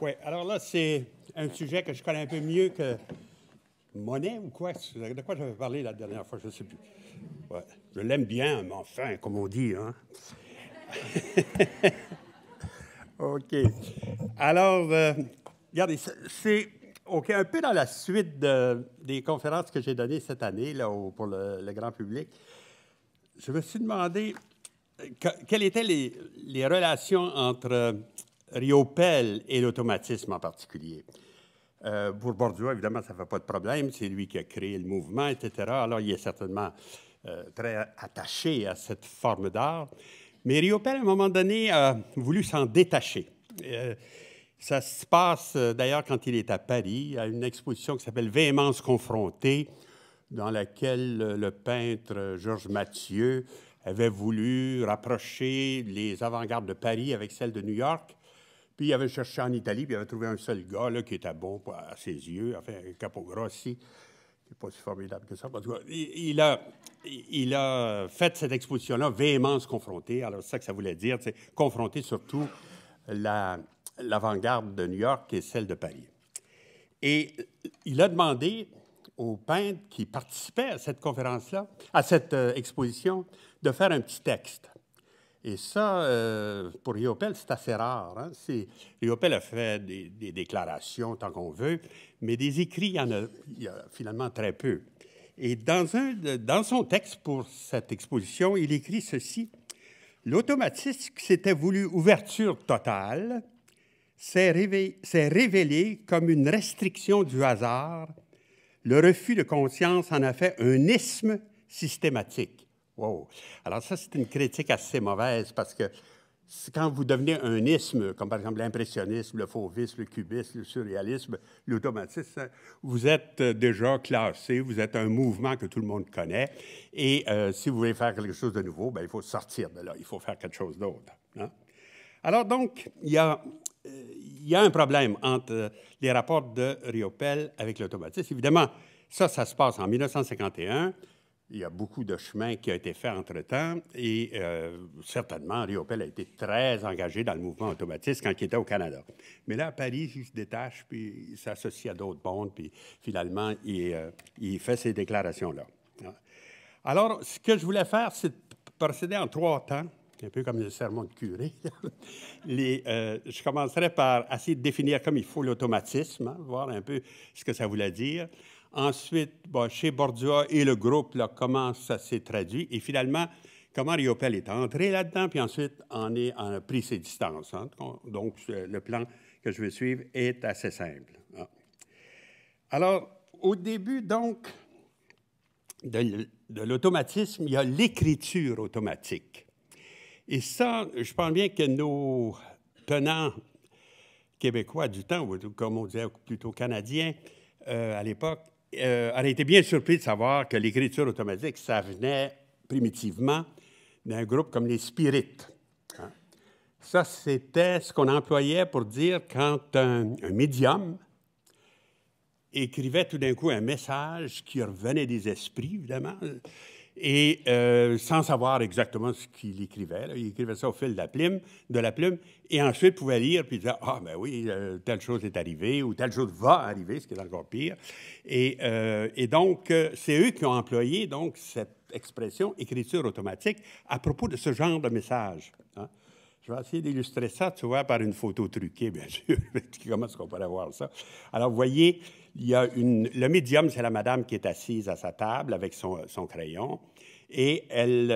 Oui, alors là, c'est un sujet que je connais un peu mieux que monnaie ou quoi? De quoi j'avais parlé la dernière fois? Je ne sais plus. Ouais. Je l'aime bien, mais enfin, comme on dit, hein? OK. Alors, regardez, c'est OK, un peu dans la suite des conférences que j'ai données cette année là, pour le grand public. Je me suis demandé quelles étaient les relations entre Riopelle et l'automatisme en particulier. Pour Bourdieu, évidemment, ça ne fait pas de problème. C'est lui qui a créé le mouvement, etc. Alors, il est certainement très attaché à cette forme d'art. Mais Riopelle, à un moment donné, a voulu s'en détacher. Ça se passe, d'ailleurs, quand il est à Paris, à une exposition qui s'appelle « Véhémence confrontée », dans laquelle le peintre Georges Mathieu avait voulu rapprocher les avant-gardes de Paris avec celles de New York. Puis il avait cherché en Italie, puis il avait trouvé un seul gars là, qui était bon à ses yeux, enfin, Capogrossi, qui n'est pas si formidable que ça. Parce que il a fait cette exposition-là, Véhémence confrontée. Alors, c'est ça que ça voulait dire, c'est confronter surtout l'avant-garde de New York et celle de Paris. Et il a demandé aux peintres qui participaient à cette conférence-là, à cette exposition, de faire un petit texte. Et ça, pour Riopelle, c'est assez rare. Hein? Riopelle a fait des déclarations tant qu'on veut, mais des écrits, il y a finalement très peu. Et dans son texte pour cette exposition, il écrit ceci. « L'automatisme qui s'était voulu ouverture totale s'est révélé comme une restriction du hasard. Le refus de conscience en a fait un isthme systématique. » Wow! Alors ça, c'est une critique assez mauvaise parce que quand vous devenez un isthme, comme par exemple l'impressionnisme, le fauvisme, le cubisme, le surréalisme, l'automatisme, vous êtes déjà classé, vous êtes un mouvement que tout le monde connaît. Et si vous voulez faire quelque chose de nouveau, bien, il faut sortir de là, il faut faire quelque chose d'autre. Hein? Alors donc, il y a un problème entre les rapports de Riopelle avec l'automatisme. Évidemment, ça se passe en 1951. Il y a beaucoup de chemin qui a été fait entre-temps et certainement, Riopelle a été très engagé dans le mouvement automatiste quand il était au Canada. Mais là, à Paris, il se détache, puis il s'associe à d'autres mondes, puis finalement, il fait ces déclarations-là. Alors, ce que je voulais faire, c'est procéder en 3 temps, un peu comme le sermon de curé. Je commencerai par essayer de définir comme il faut l'automatisme, hein, voir un peu ce que ça voulait dire. Ensuite, chez Bourdieu et le groupe, là, comment ça s'est traduit. Et finalement, comment Riopelle est entré là-dedans. Puis ensuite, on a pris ses distances. Hein. Donc, le plan que je vais suivre est assez simple. Hein. Alors, au début, donc, de l'automatisme, il y a l'écriture automatique. Et ça, je pense bien que nos tenants québécois du temps, ou comme on disait plutôt canadiens à l'époque, auraient été bien surpris de savoir que l'écriture automatique, ça venait primitivement d'un groupe comme les Spirites. Hein? Ça, c'était ce qu'on employait pour dire quand un médium écrivait tout d'un coup un message qui revenait des esprits, évidemment, et sans savoir exactement ce qu'il écrivait. Là. Il écrivait ça au fil de la plume, et ensuite pouvait lire, puis dire « Ah, ben oui, telle chose est arrivée » ou « telle chose va arriver », ce qui est encore pire. Et donc, c'est eux qui ont employé donc, cette expression « écriture automatique » à propos de ce genre de message. Hein? Je vais essayer d'illustrer ça, tu vois, par une photo truquée, bien sûr. Comment est-ce qu'on pourrait voir ça? Alors, vous voyez, il y a le médium, c'est la madame qui est assise à sa table avec son crayon, et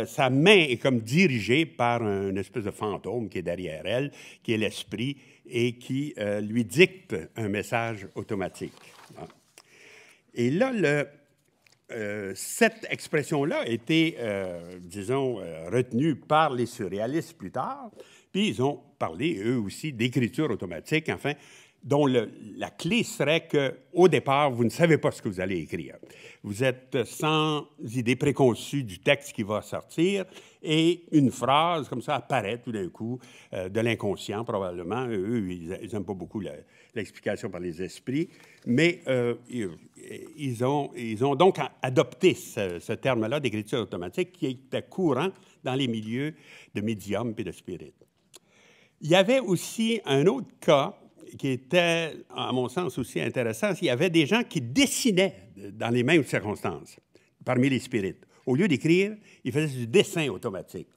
sa main est comme dirigée par une espèce de fantôme qui est derrière elle, qui est l'esprit, et qui lui dicte un message automatique. Et là, cette expression-là a été, disons, retenue par les surréalistes plus tard, puis ils ont parlé, eux aussi, d'écriture automatique, enfin, dont la clé serait qu'au départ, vous ne savez pas ce que vous allez écrire. Vous êtes sans idée préconçue du texte qui va sortir, et une phrase comme ça apparaît tout d'un coup de l'inconscient, probablement. Eux, ils n'aiment pas beaucoup l'explication par les esprits, mais ils ont donc adopté ce terme-là d'écriture automatique qui était courant dans les milieux de médiums et de spirites. Il y avait aussi un autre cas qui était, à mon sens, aussi intéressant, il y avait des gens qui dessinaient dans les mêmes circonstances, parmi les spirites. Au lieu d'écrire, ils faisaient du dessin automatique.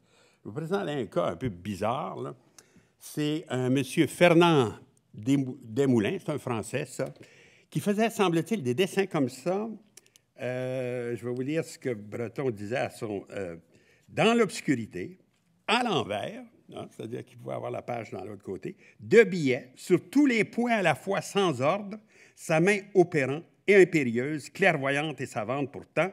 Je vous présente un cas un peu bizarre, là. C'est un monsieur Fernand Desmoulins, c'est un Français, ça, qui faisait, semble-t-il, des dessins comme ça. Je vais vous lire ce que Breton disait à son... dans l'obscurité, à l'envers, hein, c'est-à-dire qu'il pouvait avoir la page dans l'autre côté, de billets, sur tous les points à la fois sans ordre, sa main opérant et impérieuse, clairvoyante et savante pourtant,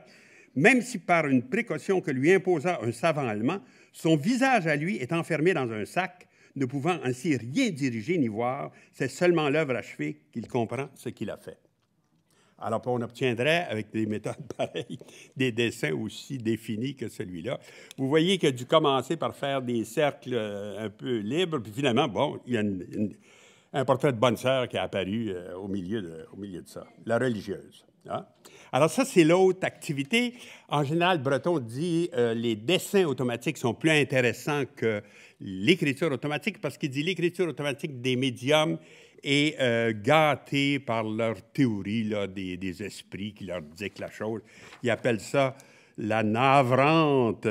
même si par une précaution que lui imposa un savant allemand, son visage à lui est enfermé dans un sac, ne pouvant ainsi rien diriger ni voir, c'est seulement l'œuvre achevée qu'il comprend ce qu'il a fait. Alors, on obtiendrait, avec des méthodes pareilles, des dessins aussi définis que celui-là. Vous voyez qu'il a dû commencer par faire des cercles un peu libres, puis finalement, bon, il y a un portrait de bonne sœur qui est apparu au milieu de ça, la religieuse. Hein? Alors ça, c'est l'autre activité. En général, Breton dit les dessins automatiques sont plus intéressants que l'écriture automatique parce qu'il dit l'écriture automatique des médiums est gâtée par leur théorie là, des esprits qui leur dictent la chose. Il appelle ça la navrante...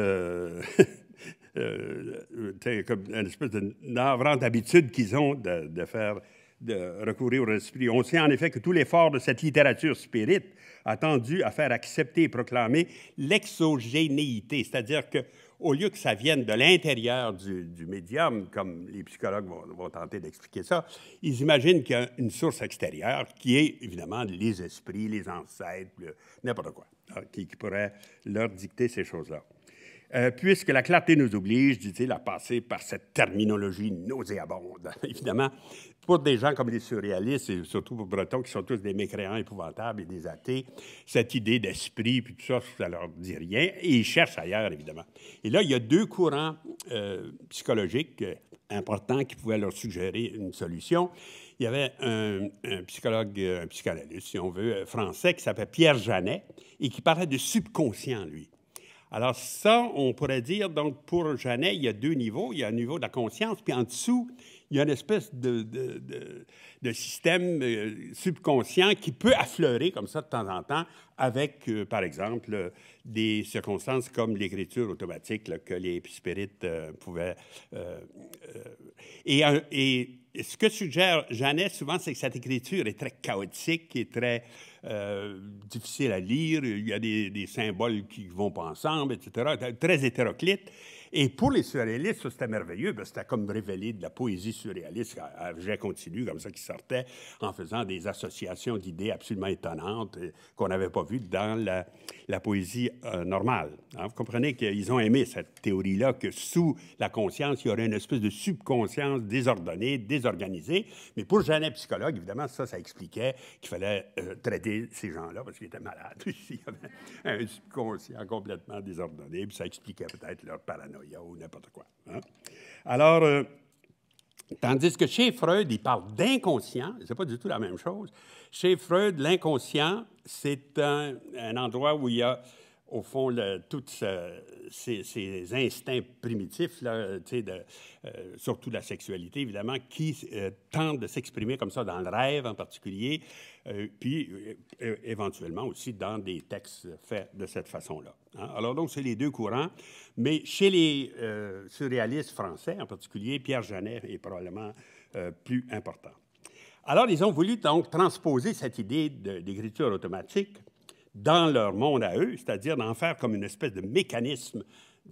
comme une espèce de navrante habitude qu'ils ont de recourir au esprit. On sait en effet que tout l'effort de cette littérature spirite a tendu à faire accepter et proclamer l'exogénéité, c'est-à-dire qu'au lieu que ça vienne de l'intérieur du médium, comme les psychologues vont tenter d'expliquer ça, ils imaginent qu'il y a une source extérieure qui est évidemment les esprits, les ancêtres, n'importe quoi, qui pourrait leur dicter ces choses-là. Puisque la clarté nous oblige, dit-il, à passer par cette terminologie nauséabonde. Évidemment, pour des gens comme les surréalistes, et surtout pour Breton, qui sont tous des mécréants épouvantables et des athées, cette idée d'esprit, puis tout ça, ça leur dit rien, et ils cherchent ailleurs, évidemment. Et là, il y a deux courants psychologiques importants qui pouvaient leur suggérer une solution. Il y avait un psychologue, un psychanalyste, si on veut, français, qui s'appelait Pierre Janet, et qui parlait de subconscient, lui. Alors ça, on pourrait dire, donc, pour Janet, il y a deux niveaux. Il y a un niveau de la conscience, puis en dessous, il y a une espèce de système subconscient qui peut affleurer comme ça de temps en temps avec, par exemple, des circonstances comme l'écriture automatique là, que les spirites pouvaient... Et ce que suggère Janet, souvent, c'est que cette écriture est très chaotique et très difficile à lire. Il y a des symboles qui ne vont pas ensemble, etc., très hétéroclite. Et pour les surréalistes, ça, c'était merveilleux, parce que c'était comme révéler de la poésie surréaliste à jet continu, comme ça, qui sortait en faisant des associations d'idées absolument étonnantes qu'on n'avait pas vues dans la poésie normale. Hein? Vous comprenez qu'ils ont aimé cette théorie-là, que sous la conscience, il y aurait une espèce de subconscience désordonnée, désorganisée. Mais pour Janet, psychologue, évidemment, ça expliquait qu'il fallait traiter ces gens-là, parce qu'ils étaient malades. Il y avait un subconscient complètement désordonné, puis ça expliquait peut-être leur paranoïa ou n'importe quoi. Hein? Alors, tandis que chez Freud, il parle d'inconscient, c'est pas du tout la même chose. Chez Freud, l'inconscient, c'est un endroit où il y a, au fond, tous ces instincts primitifs, là, surtout la sexualité, évidemment, qui tentent de s'exprimer comme ça dans le rêve en particulier, puis éventuellement aussi dans des textes faits de cette façon-là. Hein? Alors donc, c'est les deux courants, mais chez les surréalistes français, en particulier, Pierre Janet est probablement plus important. Alors, ils ont voulu donc transposer cette idée d'écriture automatique dans leur monde à eux, c'est-à-dire d'en faire comme une espèce de mécanisme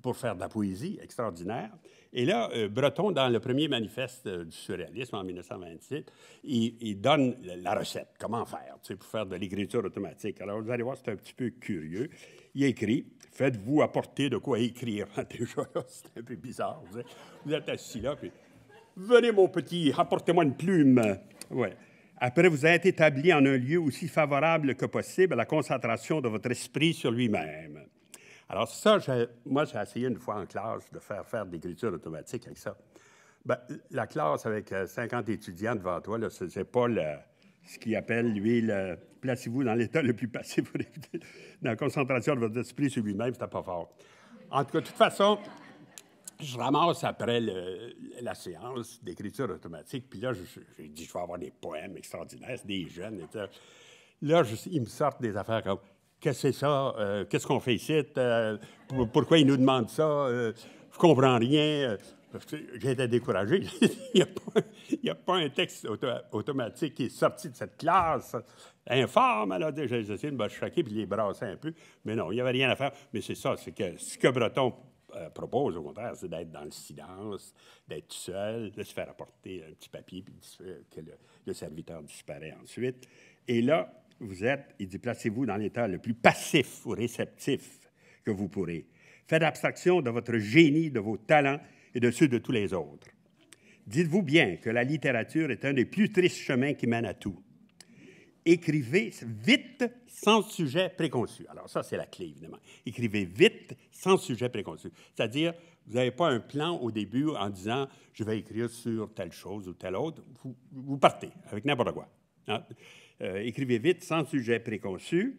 pour faire de la poésie extraordinaire. Et là, Breton, dans le premier manifeste du surréalisme en 1927, il donne la recette, comment faire, pour faire de l'écriture automatique. Alors, vous allez voir, c'est un petit peu curieux. Il écrit « Faites-vous apporter de quoi écrire. » Déjà, là, c'est un peu bizarre. Vous êtes assis là, puis « Venez, mon petit, apportez-moi une plume. » Ouais. Après vous êtes établi en un lieu aussi favorable que possible à la concentration de votre esprit sur lui-même. Alors ça, moi, j'ai essayé une fois en classe de faire de l'écriture automatique avec ça. Ben, la classe avec 50 étudiants devant toi, ce n'est pas ce qu'il appelle, lui, placez-vous dans l'état le plus passif, dans la concentration de votre esprit sur lui-même, c'était pas fort. En tout cas, de toute façon, je ramasse après la séance d'écriture automatique, puis là, j'ai dit, je vais avoir des poèmes extraordinaires, c'est des jeunes, et tout. Là, ils me sortent des affaires comme, qu'est-ce que c'est ça? Qu'est-ce qu'on fait ici? Pourquoi ils nous demandent ça? Je comprends rien. J'ai été découragé. Il n'y a pas un texte automatique qui est sorti de cette classe. Informe, alors j'ai essayé de me choquer puis de les brasser un peu. Mais non, il n'y avait rien à faire. Mais c'est ça, c'est que ce que Breton propose, au contraire, c'est d'être dans le silence, d'être seul, de se faire apporter un petit papier, puis que le serviteur disparaît ensuite. Et là, il dit, placez-vous dans l'état le plus passif ou réceptif que vous pourrez. Faites abstraction de votre génie, de vos talents et de ceux de tous les autres. Dites-vous bien que la littérature est un des plus tristes chemins qui mènent à tout. Écrivez vite, sans sujet préconçu. Alors ça, c'est la clé, évidemment. Écrivez vite, sans sujet préconçu. C'est-à-dire, vous n'avez pas un plan au début en disant « je vais écrire sur telle chose ou telle autre ». Vous partez avec n'importe quoi. Hein? Écrivez vite, sans sujet préconçu,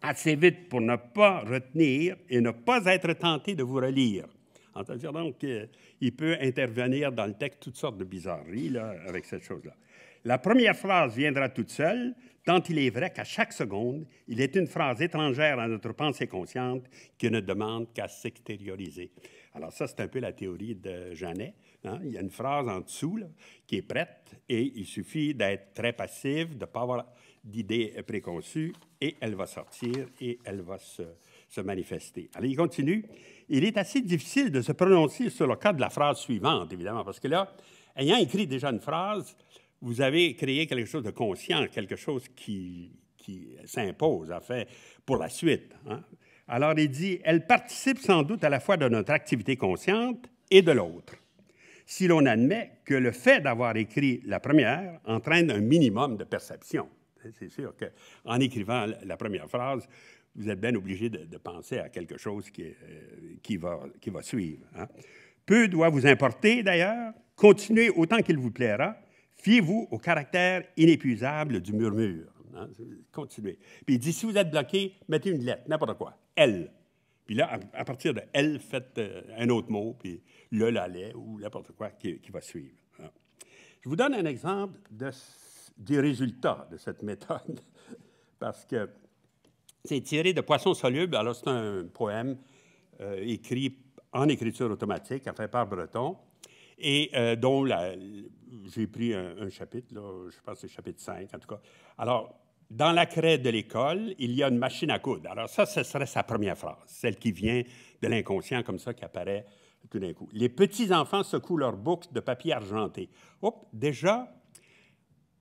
assez vite pour ne pas retenir et ne pas être tenté de vous relire. C'est-à-dire donc, il peut intervenir dans le texte toutes sortes de bizarreries là, avec cette chose-là. La première phrase viendra toute seule, tant il est vrai qu'à chaque seconde, il est une phrase étrangère à notre pensée consciente qui ne demande qu'à s'extérioriser. Alors ça, c'est un peu la théorie de Janet. Hein? Il y a une phrase en dessous là, qui est prête et il suffit d'être très passif, de ne pas avoir d'idées préconçues et elle va sortir et elle va se manifester. Alors, il continue. Il est assez difficile de se prononcer sur le cas de la phrase suivante, évidemment, parce que là, ayant écrit déjà une phrase, vous avez créé quelque chose de conscient, quelque chose qui s'impose, en fait, pour la suite. Hein? Alors, il dit, elle participe sans doute à la fois de notre activité consciente et de l'autre. Si l'on admet que le fait d'avoir écrit la première entraîne un minimum de perception. C'est sûr qu'en écrivant la première phrase, vous êtes bien obligé de penser à quelque chose qui va suivre. Hein? Peu doit vous importer, d'ailleurs. Continuez autant qu'il vous plaira. Fiez-vous au caractère inépuisable du murmure. Hein? Continuez. Puis il dit, si vous êtes bloqué, mettez une lettre, n'importe quoi. Elle. Puis là, à partir de elle, faites un autre mot, puis le, la, les, ou n'importe quoi qui va suivre. Hein? Je vous donne un exemple des résultats de cette méthode, parce que c'est tiré de Poisson soluble. Alors, c'est un poème écrit en écriture automatique, fait par Breton, et dont j'ai pris un chapitre, là, je pense que c'est le chapitre 5, en tout cas. Alors, dans la craie de l'école, il y a une machine à coudre. Alors ça, ce serait sa première phrase, celle qui vient de l'inconscient, comme ça, qui apparaît tout d'un coup. Les petits-enfants secouent leurs boucles de papier argenté. Hop, déjà,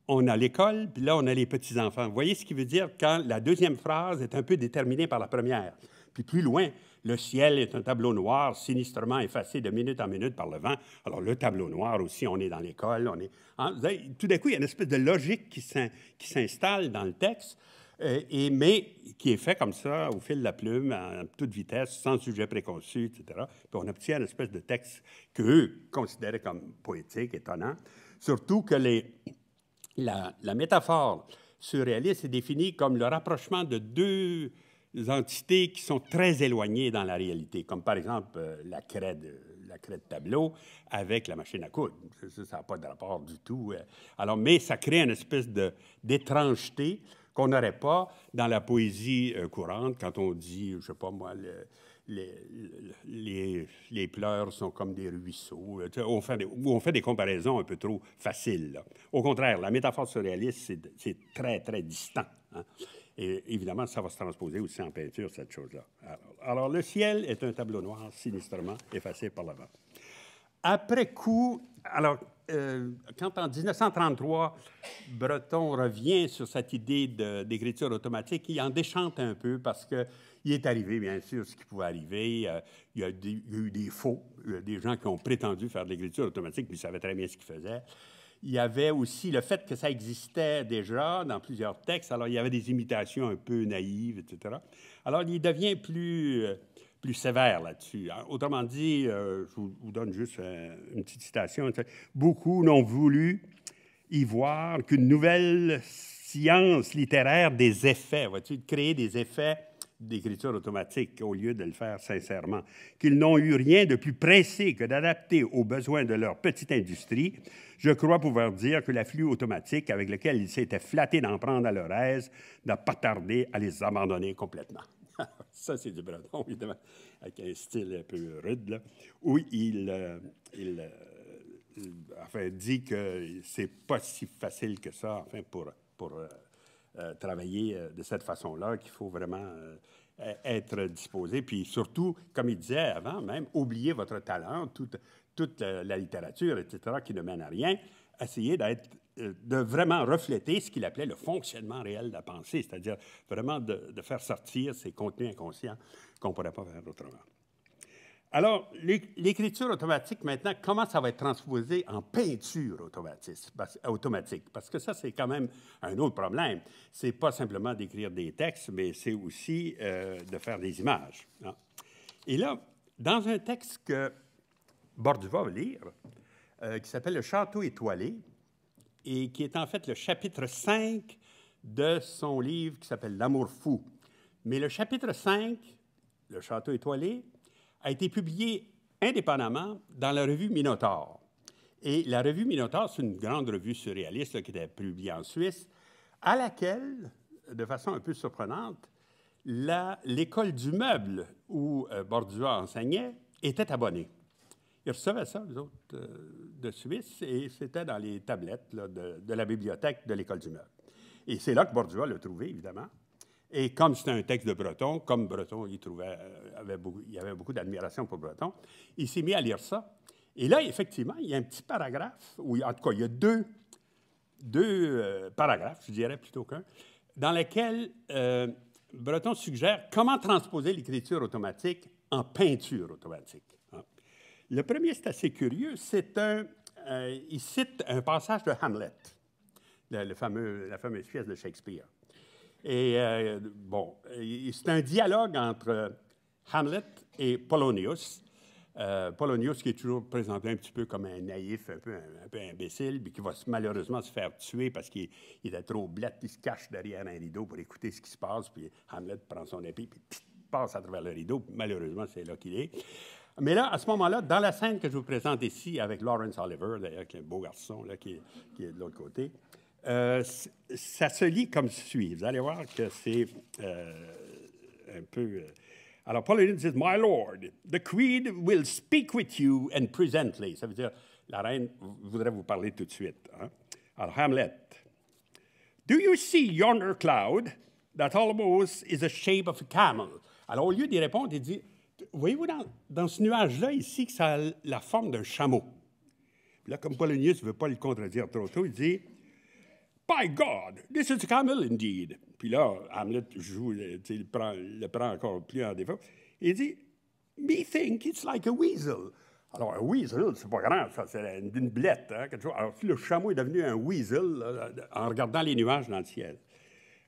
on a l'école, puis là, on a les petits-enfants. Vous voyez ce qui veut dire quand la deuxième phrase est un peu déterminée par la première. Puis plus loin, le ciel est un tableau noir sinistrement effacé de minute en minute par le vent. Alors, le tableau noir aussi, on est dans l'école. Hein? Tout d'un coup, il y a une espèce de logique qui s'installe dans le texte, mais qui est fait comme ça, au fil de la plume, à toute vitesse, sans sujet préconçu, etc. Puis on obtient une espèce de texte qu'eux considéraient comme poétique, étonnant. Surtout que la métaphore surréaliste est définie comme le rapprochement de deux entités qui sont très éloignées dans la réalité, comme par exemple la craie de tableau avec la machine à coudre. Ça n'a pas de rapport du tout. Alors, mais ça crée une espèce d'étrangeté qu'on n'aurait pas dans la poésie courante quand on dit, je ne sais pas moi, les pleurs sont comme des ruisseaux. On fait des comparaisons un peu trop faciles. Là. Au contraire, la métaphore surréaliste, c'est très, très distant. Hein? Et évidemment, ça va se transposer aussi en peinture, cette chose-là. Alors, le ciel est un tableau noir sinistrement effacé par le vent. Après coup, alors, quand en 1933, Breton revient sur cette idée d'écriture automatique, il en déchante un peu parce qu'il est arrivé, bien sûr, ce qui pouvait arriver. Il y a eu des faux, des gens qui ont prétendu faire de l'écriture automatique, puis ils savaient très bien ce qu'ils faisaient. Il y avait aussi le fait que ça existait déjà dans plusieurs textes. Alors, il y avait des imitations un peu naïves, etc. Alors, il devient plus sévère là-dessus. Autrement dit, je vous donne juste une petite citation. Beaucoup n'ont voulu y voir qu'une nouvelle science littéraire des effets, vois-tu, de créer des effets d'écriture automatique au lieu de le faire sincèrement, qu'ils n'ont eu rien de plus pressé que d'adapter aux besoins de leur petite industrie, je crois pouvoir dire que l'afflux automatique avec lequel ils s'étaient flattés d'en prendre à leur aise n'a pas tardé à les abandonner complètement. Ça, c'est du Breton, évidemment, avec un style un peu rude, là, où il dit que c'est pas si facile que ça, enfin, pour travailler de cette façon-là, qu'il faut vraiment être disposé. Puis surtout, comme il disait avant même, oublier votre talent, toute la littérature, etc., qui ne mène à rien. Essayez de vraiment refléter ce qu'il appelait le fonctionnement réel de la pensée, c'est-à-dire vraiment de faire sortir ces contenus inconscients qu'on ne pourrait pas faire autrement. Alors, l'écriture automatique, maintenant, comment ça va être transposé en peinture automatique? Parce que ça, c'est quand même un autre problème. Ce n'est pas simplement d'écrire des textes, mais c'est aussi de faire des images. Hein. Et là, dans un texte que Bordua va lire, qui s'appelle « Le château étoilé », et qui est en fait le chapitre 5 de son livre qui s'appelle « L'amour fou ». Mais le chapitre 5, « Le château étoilé », a été publié indépendamment dans la revue Minotaure. Et la revue Minotaure, c'est une grande revue surréaliste là, qui était publiée en Suisse, à laquelle, de façon un peu surprenante, l'école du meuble où Bordua enseignait était abonnée. Ils recevaient ça, les autres, de Suisse, et c'était dans les tablettes là, de la bibliothèque de l'école du meuble. Et c'est là que Bordua l'a trouvé, évidemment. Et comme c'était un texte de Breton, comme Breton il y avait beaucoup d'admiration pour Breton, il s'est mis à lire ça. Et là, effectivement, il y a un petit paragraphe, ou en tout cas, il y a deux paragraphes, je dirais plutôt qu'un, dans lesquels Breton suggère comment transposer l'écriture automatique en peinture automatique. Hein. Le premier, c'est assez curieux, il cite un passage de Hamlet, la fameuse pièce de Shakespeare. Et bon, c'est un dialogue entre Hamlet et Polonius. Polonius qui est toujours présenté un petit peu comme un naïf, un peu imbécile, puis qui va malheureusement se faire tuer parce qu'il est trop blette, puis il se cache derrière un rideau pour écouter ce qui se passe, puis Hamlet prend son épée, puis passe à travers le rideau, puis malheureusement, c'est là qu'il est. Mais là, à ce moment-là, dans la scène que je vous présente ici, avec Laurence Oliver, d'ailleurs, qui est un beau garçon, là, qui est de l'autre côté, ça se lit comme suit. Vous allez voir que c'est un peu... Alors, Polonius dit « My lord, the queen will speak with you and presently. » Ça veut dire, la reine voudrait vous parler tout de suite. Hein? Alors, Hamlet. « Do you see yonder cloud that almost is the shape of a camel? » Alors, au lieu d'y répondre, il dit « Voyez-vous dans ce nuage-là, ici, que ça a la forme d'un chameau? » Puis là, comme Polonius ne veut pas le contredire trop tôt, il dit « By God, this is a camel indeed. » Puis là, Hamlet joue, il le prend encore plus en défaut. Il dit, Me think it's like a weasel. Alors, un weasel, c'est pas grand, ça, c'est une blette, hein, quelque chose. Alors, le chameau est devenu un weasel là, en regardant les nuages dans le ciel.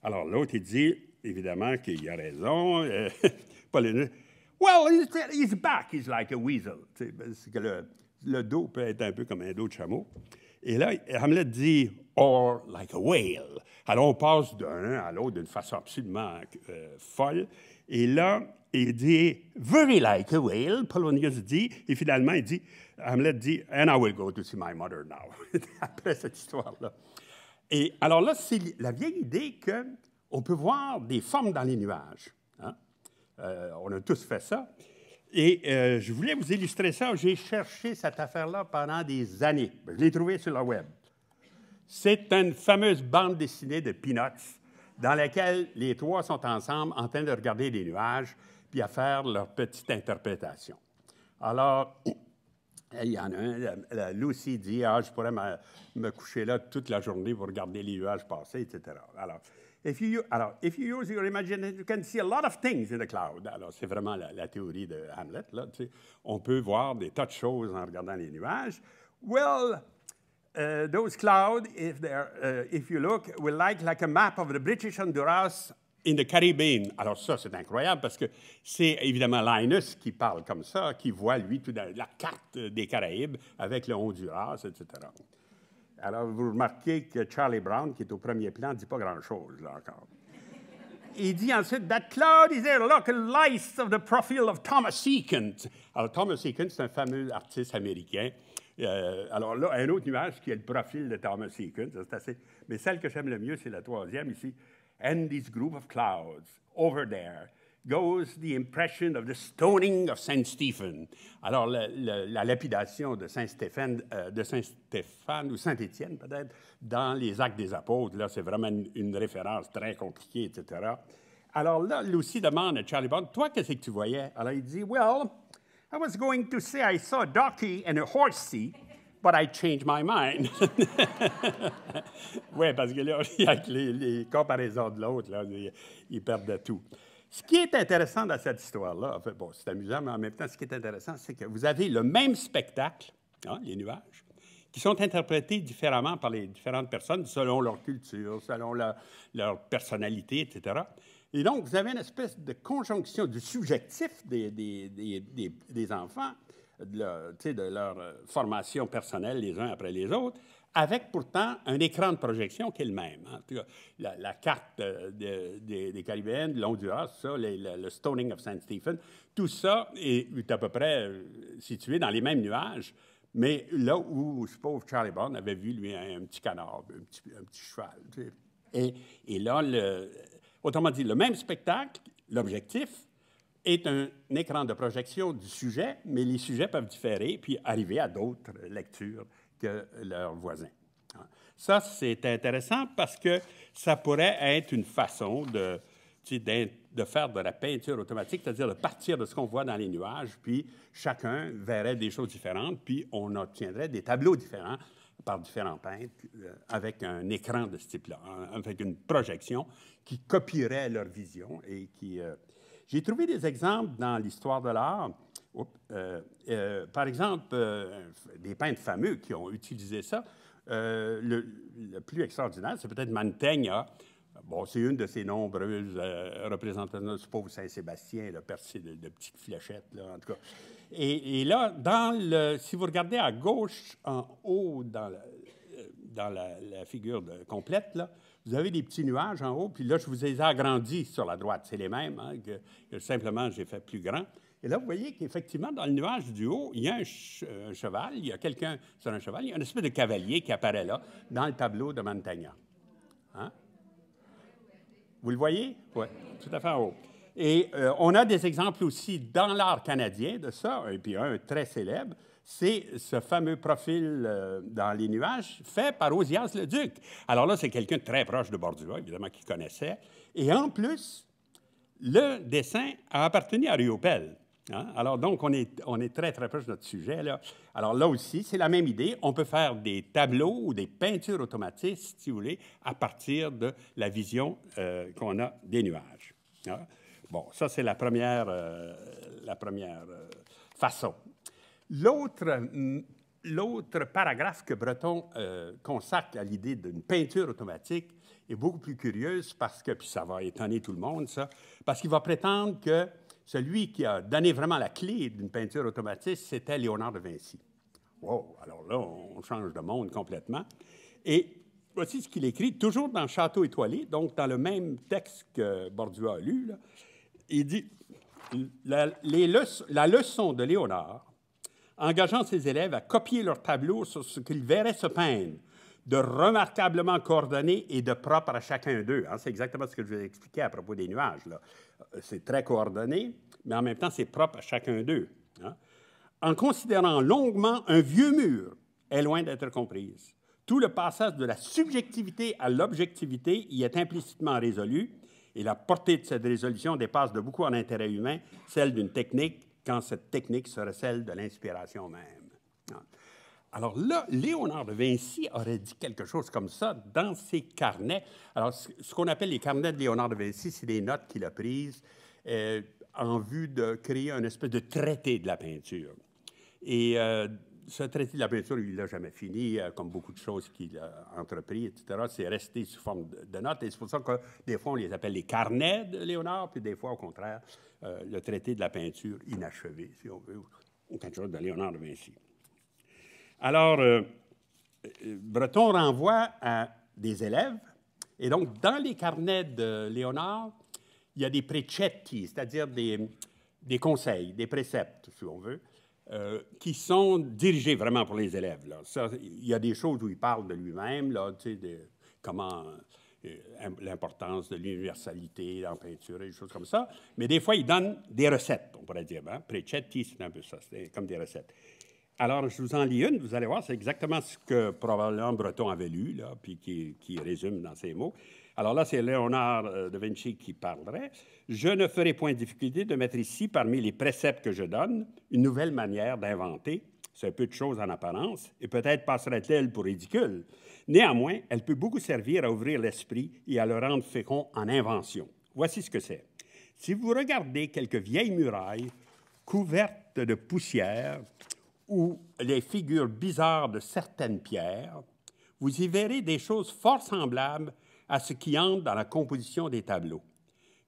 Alors, l'autre, il dit, évidemment, qu'il a raison. Polonius, Well, his back is like a weasel. C'est que le dos peut être un peu comme un dos de chameau. Et là, Hamlet dit « or like a whale ». Alors, on passe d'un à l'autre d'une façon absolument folle. Et là, il dit « very like a whale », Polonius dit, et finalement, Hamlet dit « and I will go to see my mother now », après cette histoire-là. Et alors là, c'est la vieille idée qu'on peut voir des formes dans les nuages. Hein? On a tous fait ça. Et je voulais vous illustrer ça. J'ai cherché cette affaire-là pendant des années. Je l'ai trouvée sur le web. C'est une fameuse bande dessinée de Peanuts dans laquelle les trois sont ensemble en train de regarder les nuages puis à faire leur petite interprétation. Alors, il y en a un, Lucy dit « Ah, je pourrais me coucher là toute la journée pour regarder les nuages passer, etc. » Alors, if you use your imagination, you can see a lot of things in the cloud. Alors, c'est vraiment la théorie de Hamlet, là. Tu sais. On peut voir des tas de choses en regardant les nuages. Well, those clouds, if you look, will like a map of the British Honduras in the Caribbean. Alors ça, c'est incroyable parce que c'est évidemment Linus qui parle comme ça, qui voit, lui, toute la carte des Caraïbes avec le Honduras, etc. Alors, vous remarquez que Charlie Brown, qui est au premier plan, ne dit pas grand-chose, là, encore. il dit ensuite, that cloud is a local lice of the profile of Thomas Eakins. Alors, Thomas Eakins, c'est un fameux artiste américain. Alors là, un autre nuage qui est le profil de Thomas Eakins. C'est assez... Mais celle que j'aime le mieux, c'est la troisième ici. And this group of clouds, over there, goes the impression of the stoning of Saint Stephen. Alors, la lapidation de Saint-Stéphane ou Saint-Étienne, peut-être, dans les Actes des Apôtres, là, c'est vraiment une référence très compliquée, etc. Alors là, Lucy demande à Charlie Bond, toi, qu'est-ce que tu voyais? Alors, il dit, well, I was going to say I saw a donkey and a horsey, but I changed my mind. Oui, parce que là, avec les comparaisons de l'autre, là, ils perdent tout. Ce qui est intéressant dans cette histoire-là, en fait, bon, c'est amusant, mais en même temps, ce qui est intéressant, c'est que vous avez le même spectacle, hein, les nuages, qui sont interprétés différemment par les différentes personnes selon leur culture, selon leur personnalité, etc. Et donc, vous avez une espèce de conjonction du subjectif des enfants, de leur formation personnelle les uns après les autres, avec pourtant un écran de projection qui est le même. Hein. La carte des Caribéennes, de l'Honduras, ça, le Stoning of St. Stephen, tout ça est à peu près situé dans les mêmes nuages, mais là où ce pauvre Charlie Bond avait vu, lui, un petit canard, un petit cheval. Tu sais. Et là, autrement dit, le même spectacle, l'objectif, est un écran de projection du sujet, mais les sujets peuvent différer puis arriver à d'autres lectures que leurs voisins. Ça, c'est intéressant parce que ça pourrait être une façon de faire de la peinture automatique, c'est-à-dire de partir de ce qu'on voit dans les nuages, puis chacun verrait des choses différentes, puis on obtiendrait des tableaux différents par différents peintres avec un écran de ce type-là, avec une projection qui copierait leur vision et qui... J'ai trouvé des exemples dans l'histoire de l'art. Par exemple, des peintres fameux qui ont utilisé ça. Le plus extraordinaire, c'est peut-être Mantegna. Bon, c'est une de ces nombreuses représentations de ce pauvre Saint-Sébastien, percé de petites fléchettes, là, en tout cas. Et là, si vous regardez à gauche, en haut, dans la figure complète, là, vous avez des petits nuages en haut, puis là, je vous ai agrandis sur la droite. C'est les mêmes, hein, que simplement j'ai fait plus grand. Et là, vous voyez qu'effectivement, dans le nuage du haut, il y a un cheval, il y a quelqu'un sur un cheval, il y a une espèce de cavalier qui apparaît là, dans le tableau de Mantegna. Hein? Vous le voyez? Oui, tout à fait en haut. Et on a des exemples aussi dans l'art canadien de ça, et puis un très célèbre, c'est ce fameux profil dans les nuages fait par Ozias le Duc. Alors là, c'est quelqu'un de très proche de Bordua, évidemment, qui connaissait. Et en plus, le dessin a appartenu à Riopelle. Hein? Alors donc, on est très, très proche de notre sujet, là. Alors là aussi, c'est la même idée. On peut faire des tableaux ou des peintures automatiques, si vous voulez, à partir de la vision qu'on a des nuages. Hein? Bon, ça, c'est la première façon. L'autre paragraphe que Breton consacre à l'idée d'une peinture automatique est beaucoup plus curieuse parce que, puis ça va étonner tout le monde, ça, parce qu'il va prétendre que celui qui a donné vraiment la clé d'une peinture automatique, c'était Léonard de Vinci. Wow! Alors là, on change de monde complètement. Et voici ce qu'il écrit, toujours dans Château étoilé, donc dans le même texte que Bordua a lu, là. Il dit la leçon de Léonard, engageant ses élèves à copier leurs tableaux sur ce qu'ils verraient se peindre, de remarquablement coordonnés et de propre à chacun d'eux. Hein, c'est exactement ce que je vous ai expliqué à propos des nuages. Là. C'est très coordonné, mais en même temps, c'est propre à chacun d'eux. Hein. En considérant longuement un vieux mur, est loin d'être comprise. Tout le passage de la subjectivité à l'objectivité y est implicitement résolu, et la portée de cette résolution dépasse de beaucoup en intérêt humain celle d'une technique, quand cette technique serait celle de l'inspiration même. Alors là, Léonard de Vinci aurait dit quelque chose comme ça dans ses carnets. Alors, ce qu'on appelle les carnets de Léonard de Vinci, c'est des notes qu'il a prises en vue de créer une espèce de traité de la peinture. Et ce traité de la peinture, il ne l'a jamais fini, comme beaucoup de choses qu'il a entrepris, etc. C'est resté sous forme de notes. Et c'est pour ça que des fois, on les appelle les carnets de Léonard, puis des fois, au contraire, le traité de la peinture inachevé, si on veut, ou quelque chose de Léonard de Vinci. Alors, Breton renvoie à des élèves. Et donc, dans les carnets de Léonard, il y a des precetti, c'est-à-dire des conseils, des préceptes, si on veut, qui sont dirigés vraiment pour les élèves. Là. Ça, il y a des choses où il parle de lui-même, là, tu sais, comment l'importance de l'universalité en peinture et des choses comme ça, mais des fois, il donne des recettes, on pourrait dire. Hein? Precetti, c'est un peu ça, c'est comme des recettes. Alors, je vous en lis une, vous allez voir, c'est exactement ce que probablement Breton avait lu, là, puis qui résume dans ces mots. Alors là, c'est Léonard de Vinci qui parlerait. « Je ne ferai point de difficulté de mettre ici, parmi les préceptes que je donne, une nouvelle manière d'inventer. C'est peu de choses en apparence, et peut-être passerait-elle pour ridicule. Néanmoins, elle peut beaucoup servir à ouvrir l'esprit et à le rendre fécond en invention. Voici ce que c'est. Si vous regardez quelques vieilles murailles couvertes de poussière, ou les figures bizarres de certaines pierres, vous y verrez des choses fort semblables à ce qui entre dans la composition des tableaux,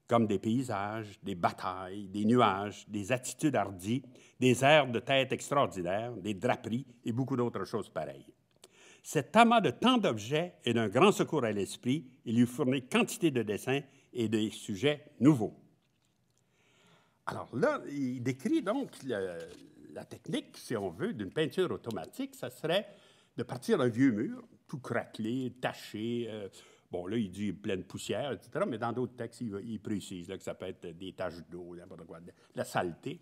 comme des paysages, des batailles, des nuages, des attitudes hardies, des airs de tête extraordinaires, des draperies et beaucoup d'autres choses pareilles. Cet amas de tant d'objets est d'un grand secours à l'esprit et lui fournit quantité de dessins et de sujets nouveaux. » Alors là, il décrit donc la technique, si on veut, d'une peinture automatique, ça serait de partir d'un vieux mur, tout craquelé, taché. Bon, là, il dit plein de poussière, etc., mais dans d'autres textes, il précise là, que ça peut être des taches d'eau, n'importe quoi, de la saleté.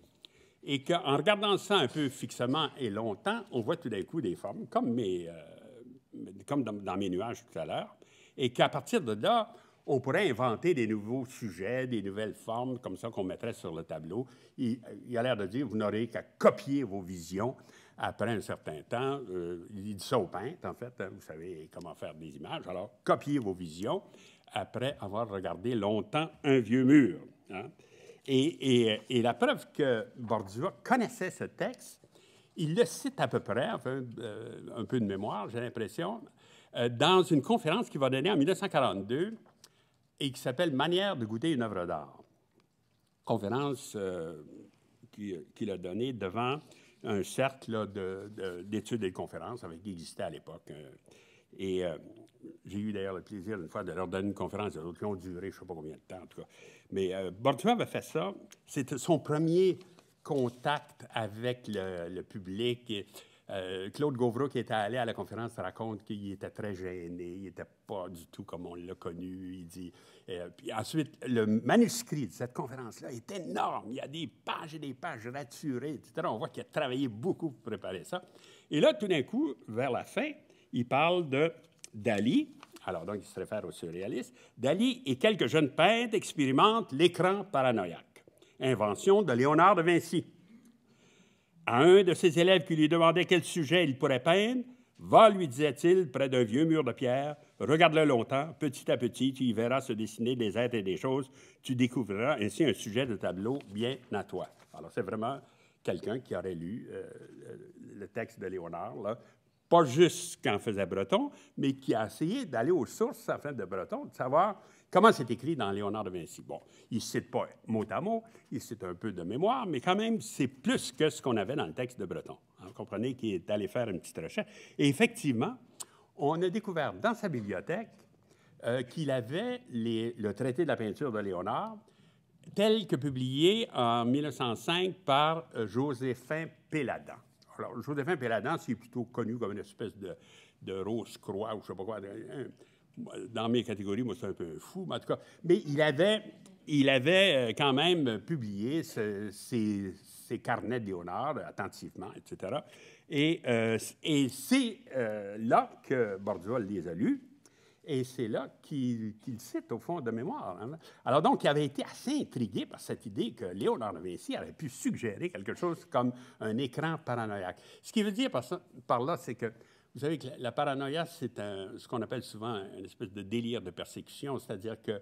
Et qu'en regardant ça un peu fixement et longtemps, on voit tout d'un coup des formes, comme dans mes nuages tout à l'heure, et qu'à partir de là, on pourrait inventer des nouveaux sujets, des nouvelles formes, comme ça, qu'on mettrait sur le tableau. Il a l'air de dire, vous n'aurez qu'à copier vos visions après un certain temps. Il dit ça au peintre, en fait, hein, vous savez comment faire des images. Alors, copiez vos visions après avoir regardé longtemps un vieux mur. Hein. Et la preuve que Bordua connaissait ce texte, il le cite à peu près, enfin, un peu de mémoire, j'ai l'impression, dans une conférence qu'il va donner en 1942 et qui s'appelle « Manière de goûter une œuvre d'art ». Conférence qu'il a donnée devant un cercle d'études et de conférences qui existait à l'époque. J'ai eu d'ailleurs le plaisir une fois de leur donner une conférence, d'autres qui ont duré je ne sais pas combien de temps en tout cas. Mais Bordua avait fait ça. C'était son premier contact avec le public. Claude Gauvreau, qui était allé à la conférence, raconte qu'il était très gêné, il n'était pas du tout comme on l'a connu. Il dit. Puis ensuite, le manuscrit de cette conférence-là est énorme. Il y a des pages et des pages raturées, etc. On voit qu'il a travaillé beaucoup pour préparer ça. Et là, tout d'un coup, vers la fin, il parle de Dali. Alors, donc, il se réfère au surréaliste. Dali et quelques jeunes peintres expérimentent l'écran paranoïaque, invention de Léonard de Vinci. À un de ses élèves qui lui demandait quel sujet il pourrait peindre, « Va, lui disait-il, près d'un vieux mur de pierre, regarde-le longtemps, petit à petit, tu y verras se dessiner des êtres et des choses, tu découvriras ainsi un sujet de tableau bien à toi. » Alors, c'est vraiment quelqu'un qui aurait lu le texte de Léonard, là, pas juste ce qu'en faisait Breton, mais qui a essayé d'aller aux sources, en fait, de Breton, de savoir comment c'est écrit dans Léonard de Vinci. Bon, il ne cite pas mot à mot, il cite un peu de mémoire, mais quand même, c'est plus que ce qu'on avait dans le texte de Breton. Hein, vous comprenez qu'il est allé faire une petite recherche. Et effectivement, on a découvert dans sa bibliothèque qu'il avait le traité de la peinture de Léonard, tel que publié en 1905 par Joséphin Péladan. Alors, Joséphin Péladan, c'est plutôt connu comme une espèce de Rose-Croix ou je ne sais pas quoi. Dans mes catégories, moi, c'est un peu fou, mais en tout cas. Mais il avait quand même publié ses carnets de Léonard attentivement, etc. Et c'est là que Bordua les a lus. Et c'est là qu'il cite, au fond, de mémoire. Hein. Alors donc, il avait été assez intrigué par cette idée que Léonard de Vinci avait pu suggérer quelque chose comme un écran paranoïaque. Ce qui veut dire par là, c'est que, vous savez que la paranoïa, c'est ce qu'on appelle souvent une espèce de délire de persécution, c'est-à-dire que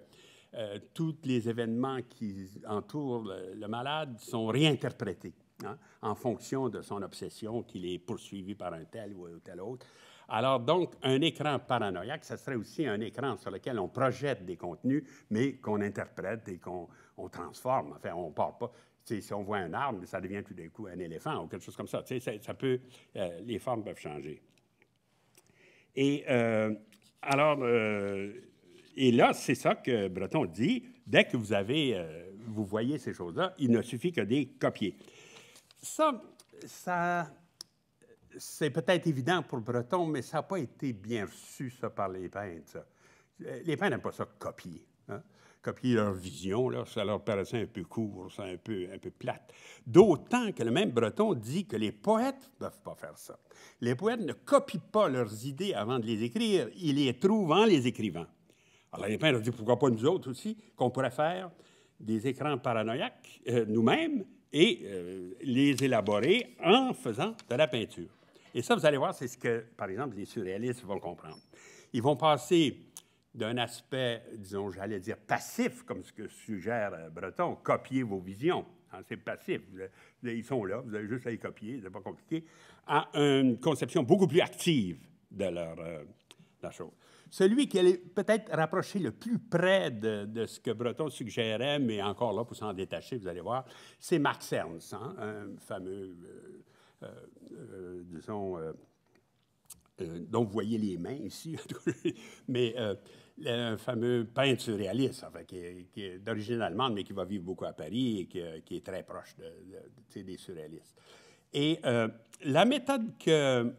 tous les événements qui entourent le malade sont réinterprétés hein, en fonction de son obsession, qu'il est poursuivi par un tel ou tel autre. Alors, donc, un écran paranoïaque, ça serait aussi un écran sur lequel on projette des contenus, mais qu'on interprète et qu'on transforme. Enfin, on ne part pas. Si on voit un arbre, ça devient tout d'un coup un éléphant ou quelque chose comme ça. Ça peut, les formes peuvent changer. Et alors, Et là, c'est ça que Breton dit. Dès que vous voyez ces choses-là, il ne suffit que de les copier. Ça c'est peut-être évident pour Breton, mais ça n'a pas été bien reçu, ça, par les peintres. Ça. Les peintres n'aiment pas ça copier. Hein? Copier leur vision, là, ça leur paraissait un peu court, c'est un peu plate. D'autant que le même Breton dit que les poètes ne peuvent pas faire ça. Les poètes ne copient pas leurs idées avant de les écrire, ils les trouvent en les écrivant. Alors les peintres ont dit, pourquoi pas nous autres aussi, qu'on pourrait faire des écrans paranoïaques nous-mêmes et les élaborer en faisant de la peinture. Et ça, vous allez voir, c'est ce que, par exemple, les surréalistes vont comprendre. Ils vont passer d'un aspect, disons, j'allais dire passif, comme ce que suggère Breton, copier vos visions. Hein, c'est passif. Ils sont là, vous avez juste à les copier, c'est pas compliqué, à une conception beaucoup plus active de la chose. Celui qui allait peut-être rapprocher le plus près de ce que Breton suggérait, mais encore là, pour s'en détacher, vous allez voir, c'est Max Ernst, hein, un fameux, disons, dont vous voyez les mains ici, mais un fameux peintre surréaliste, enfin, qui est d'origine allemande, mais qui va vivre beaucoup à Paris et qui est très proche des surréalistes. Et la méthode que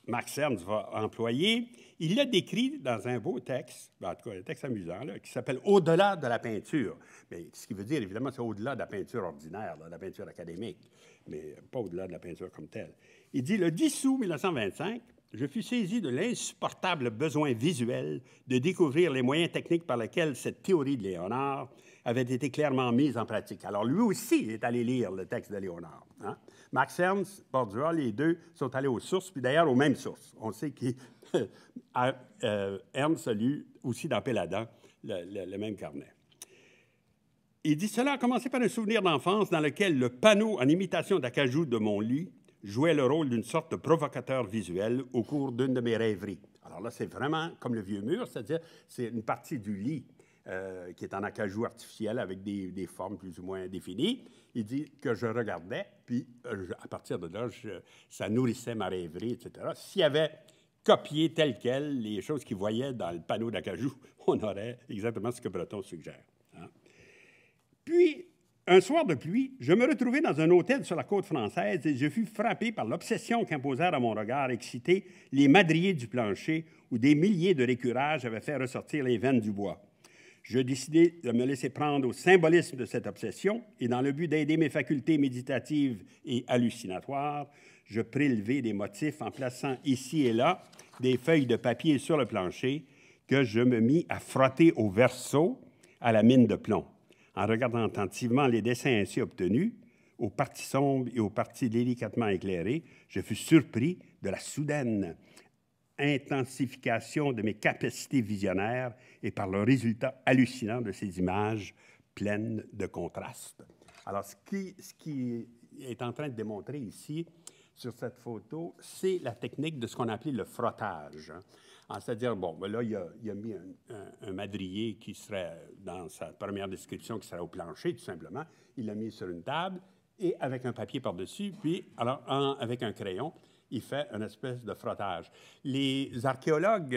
Max Ernst va employer, il l'a décrit dans un beau texte, en tout cas un texte amusant, là, qui s'appelle « Au-delà de la peinture ». Mais ce qui veut dire, évidemment, c'est au-delà de la peinture ordinaire, de la peinture académique, mais pas au-delà de la peinture comme telle. Il dit « Le 10 août 1925, je fus saisi de l'insupportable besoin visuel de découvrir les moyens techniques par lesquels cette théorie de Léonard avait été clairement mise en pratique. » Alors, lui aussi est allé lire le texte de Léonard. Hein? Max Ernst, Bordua, les deux sont allés aux sources, puis d'ailleurs aux mêmes sources. On sait qu'Ernst a lu aussi dans Péladan le même carnet. Il dit « Cela a commencé par un souvenir d'enfance dans lequel le panneau en imitation d'acajou de mon lit jouait le rôle d'une sorte de provocateur visuel au cours d'une de mes rêveries. » Alors là, c'est vraiment comme le vieux mur, c'est-à-dire c'est une partie du lit qui est en acajou artificiel avec des formes plus ou moins définies. Il dit que je regardais, puis à partir de là, ça nourrissait ma rêverie, etc. S'il avait copié tel quel les choses qu'il voyait dans le panneau d'acajou, on aurait exactement ce que Breton suggère. Hein? Puis, un soir de pluie, je me retrouvai dans un hôtel sur la côte française et je fus frappé par l'obsession qu'imposèrent à mon regard excité les madriers du plancher où des milliers de récurages avaient fait ressortir les veines du bois. Je décidai de me laisser prendre au symbolisme de cette obsession et dans le but d'aider mes facultés méditatives et hallucinatoires, je prélevai des motifs en plaçant ici et là des feuilles de papier sur le plancher que je me mis à frotter au verso à la mine de plomb. En regardant attentivement les dessins ainsi obtenus, aux parties sombres et aux parties délicatement éclairées, je fus surpris de la soudaine intensification de mes capacités visionnaires et par le résultat hallucinant de ces images pleines de contrastes. Alors, ce qui est en train de démontrer ici, sur cette photo, c'est la technique de ce qu'on appelait le frottage. Hein. C'est-à-dire, bon, là, il a mis un madrier qui serait, dans sa première description, qui serait au plancher, tout simplement. Il l'a mis sur une table et avec un papier par-dessus, puis, alors, avec un crayon, il fait une espèce de frottage. Les archéologues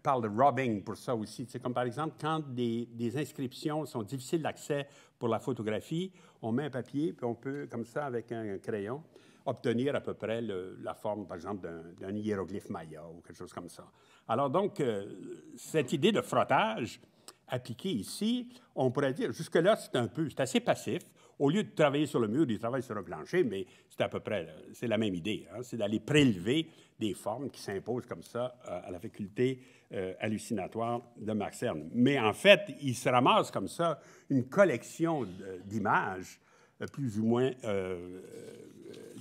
parlent de rubbing pour ça aussi. C'est comme par exemple quand des inscriptions sont difficiles d'accès pour la photographie, on met un papier, puis on peut, comme ça, avec un crayon, obtenir à peu près la forme, par exemple, d'un hiéroglyphe maya ou quelque chose comme ça. Alors donc, cette idée de frottage appliquée ici, on pourrait dire, jusque-là, c'est assez passif. Au lieu de travailler sur le mur, il travaille sur un plancher, mais c'est à peu près, c'est la même idée. Hein? C'est d'aller prélever des formes qui s'imposent comme ça à la faculté hallucinatoire de Max Ernst. Mais en fait, il se ramasse comme ça une collection d'images plus ou moins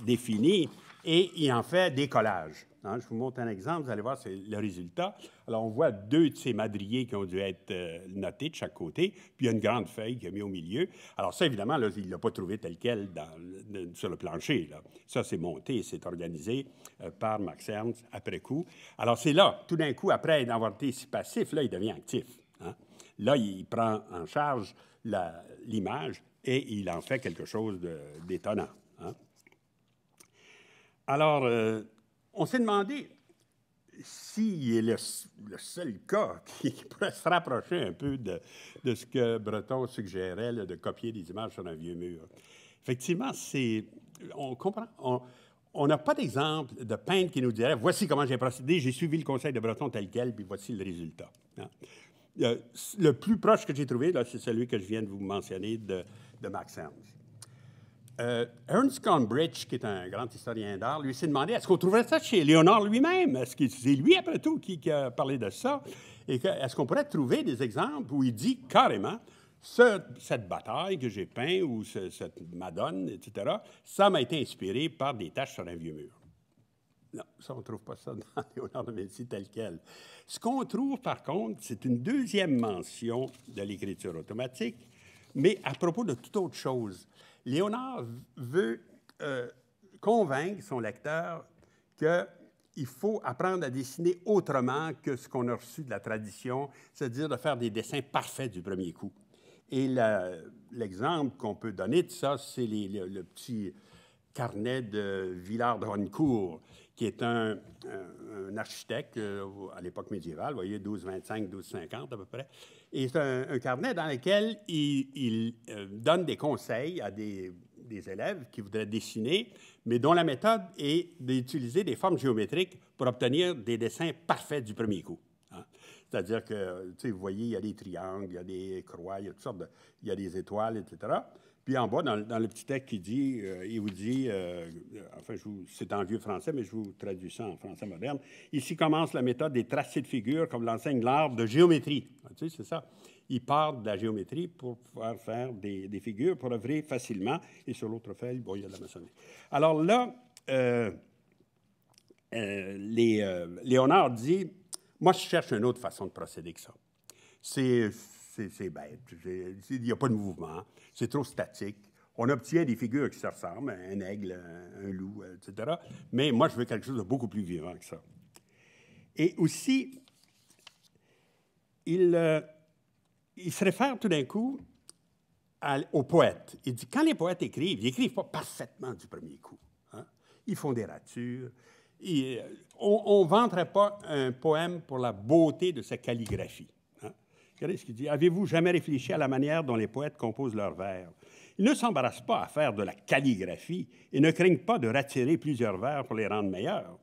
définies et il en fait des collages. Hein? Je vous montre un exemple, vous allez voir, c'est le résultat. Alors, on voit deux de ces madriers qui ont dû être notés de chaque côté, puis il y a une grande feuille qu'il a mis au milieu. Alors ça, évidemment, là, il ne l'a pas trouvé tel quel sur le plancher. Là. Ça, c'est monté, c'est organisé par Max Ernst après coup. Alors, c'est là, tout d'un coup, après avoir été si passif, là, il devient actif. Hein? Là, il prend en charge l'image et il en fait quelque chose d'étonnant. Hein? Alors, on s'est demandé, s'il est le seul cas qui pourrait se rapprocher un peu de ce que Breton suggérait, là, de copier des images sur un vieux mur. Effectivement, on comprend. On n'a pas d'exemple de peintre qui nous dirait « Voici comment j'ai procédé, j'ai suivi le conseil de Breton tel quel, puis voici le résultat. » Le plus proche que j'ai trouvé, c'est celui que je viens de vous mentionner de Max Ernst. Ernst Gombrich, qui est un grand historien d'art, lui s'est demandé est-ce qu'on trouverait ça chez Léonard lui-même? Est-ce que c'est lui, après tout, qui a parlé de ça? Et est-ce qu'on pourrait trouver des exemples où il dit carrément cette bataille que j'ai peint ou cette Madone, etc., ça m'a été inspiré par des taches sur un vieux mur. Non, ça, on ne trouve pas ça dans Léonard de Vinci tel quel. Ce qu'on trouve, par contre, c'est une deuxième mention de l'écriture automatique, mais à propos de toute autre chose. Léonard veut convaincre son lecteur qu'il faut apprendre à dessiner autrement que ce qu'on a reçu de la tradition, c'est-à-dire de faire des dessins parfaits du premier coup. Et l'exemple qu'on peut donner de ça, c'est le petit carnet de Villard de Honnecourt, qui est un architecte à l'époque médiévale, vous voyez, 1225, 1250 à peu près. Et c'est un carnet dans lequel il donne des conseils à des élèves qui voudraient dessiner, mais dont la méthode est d'utiliser des formes géométriques pour obtenir des dessins parfaits du premier coup. Hein? C'est-à-dire que, tu sais, vous voyez, il y a des triangles, il y a des croix, il y a toutes sortes il y a des étoiles, etc. Puis en bas, dans le petit texte, il vous dit, enfin, c'est en vieux français, mais je vous traduis ça en français moderne. Ici commence la méthode des tracés de figures, comme l'enseigne l'art de géométrie. Tu sais, c'est ça. Il part de la géométrie pour pouvoir faire des figures, pour œuvrer facilement. Et sur l'autre feuille, bon, il y a de la maçonnerie. Alors là, Léonard dit, moi, je cherche une autre façon de procéder que ça. C'est bête. Il n'y a pas de mouvement. C'est trop statique. On obtient des figures qui se ressemblent, un aigle, un loup, etc. Mais moi, je veux quelque chose de beaucoup plus vivant que ça. Et aussi, il se réfère tout d'un coup aux poètes. Il dit, quand les poètes écrivent, ils n'écrivent pas parfaitement du premier coup. Hein? Ils font des ratures. On ne vanterait pas un poème pour la beauté de sa calligraphie. Regardez ce qu'il dit. « Avez-vous jamais réfléchi à la manière dont les poètes composent leurs vers? Ils ne s'embarrassent pas à faire de la calligraphie et ne craignent pas de retirer plusieurs vers pour les rendre meilleurs.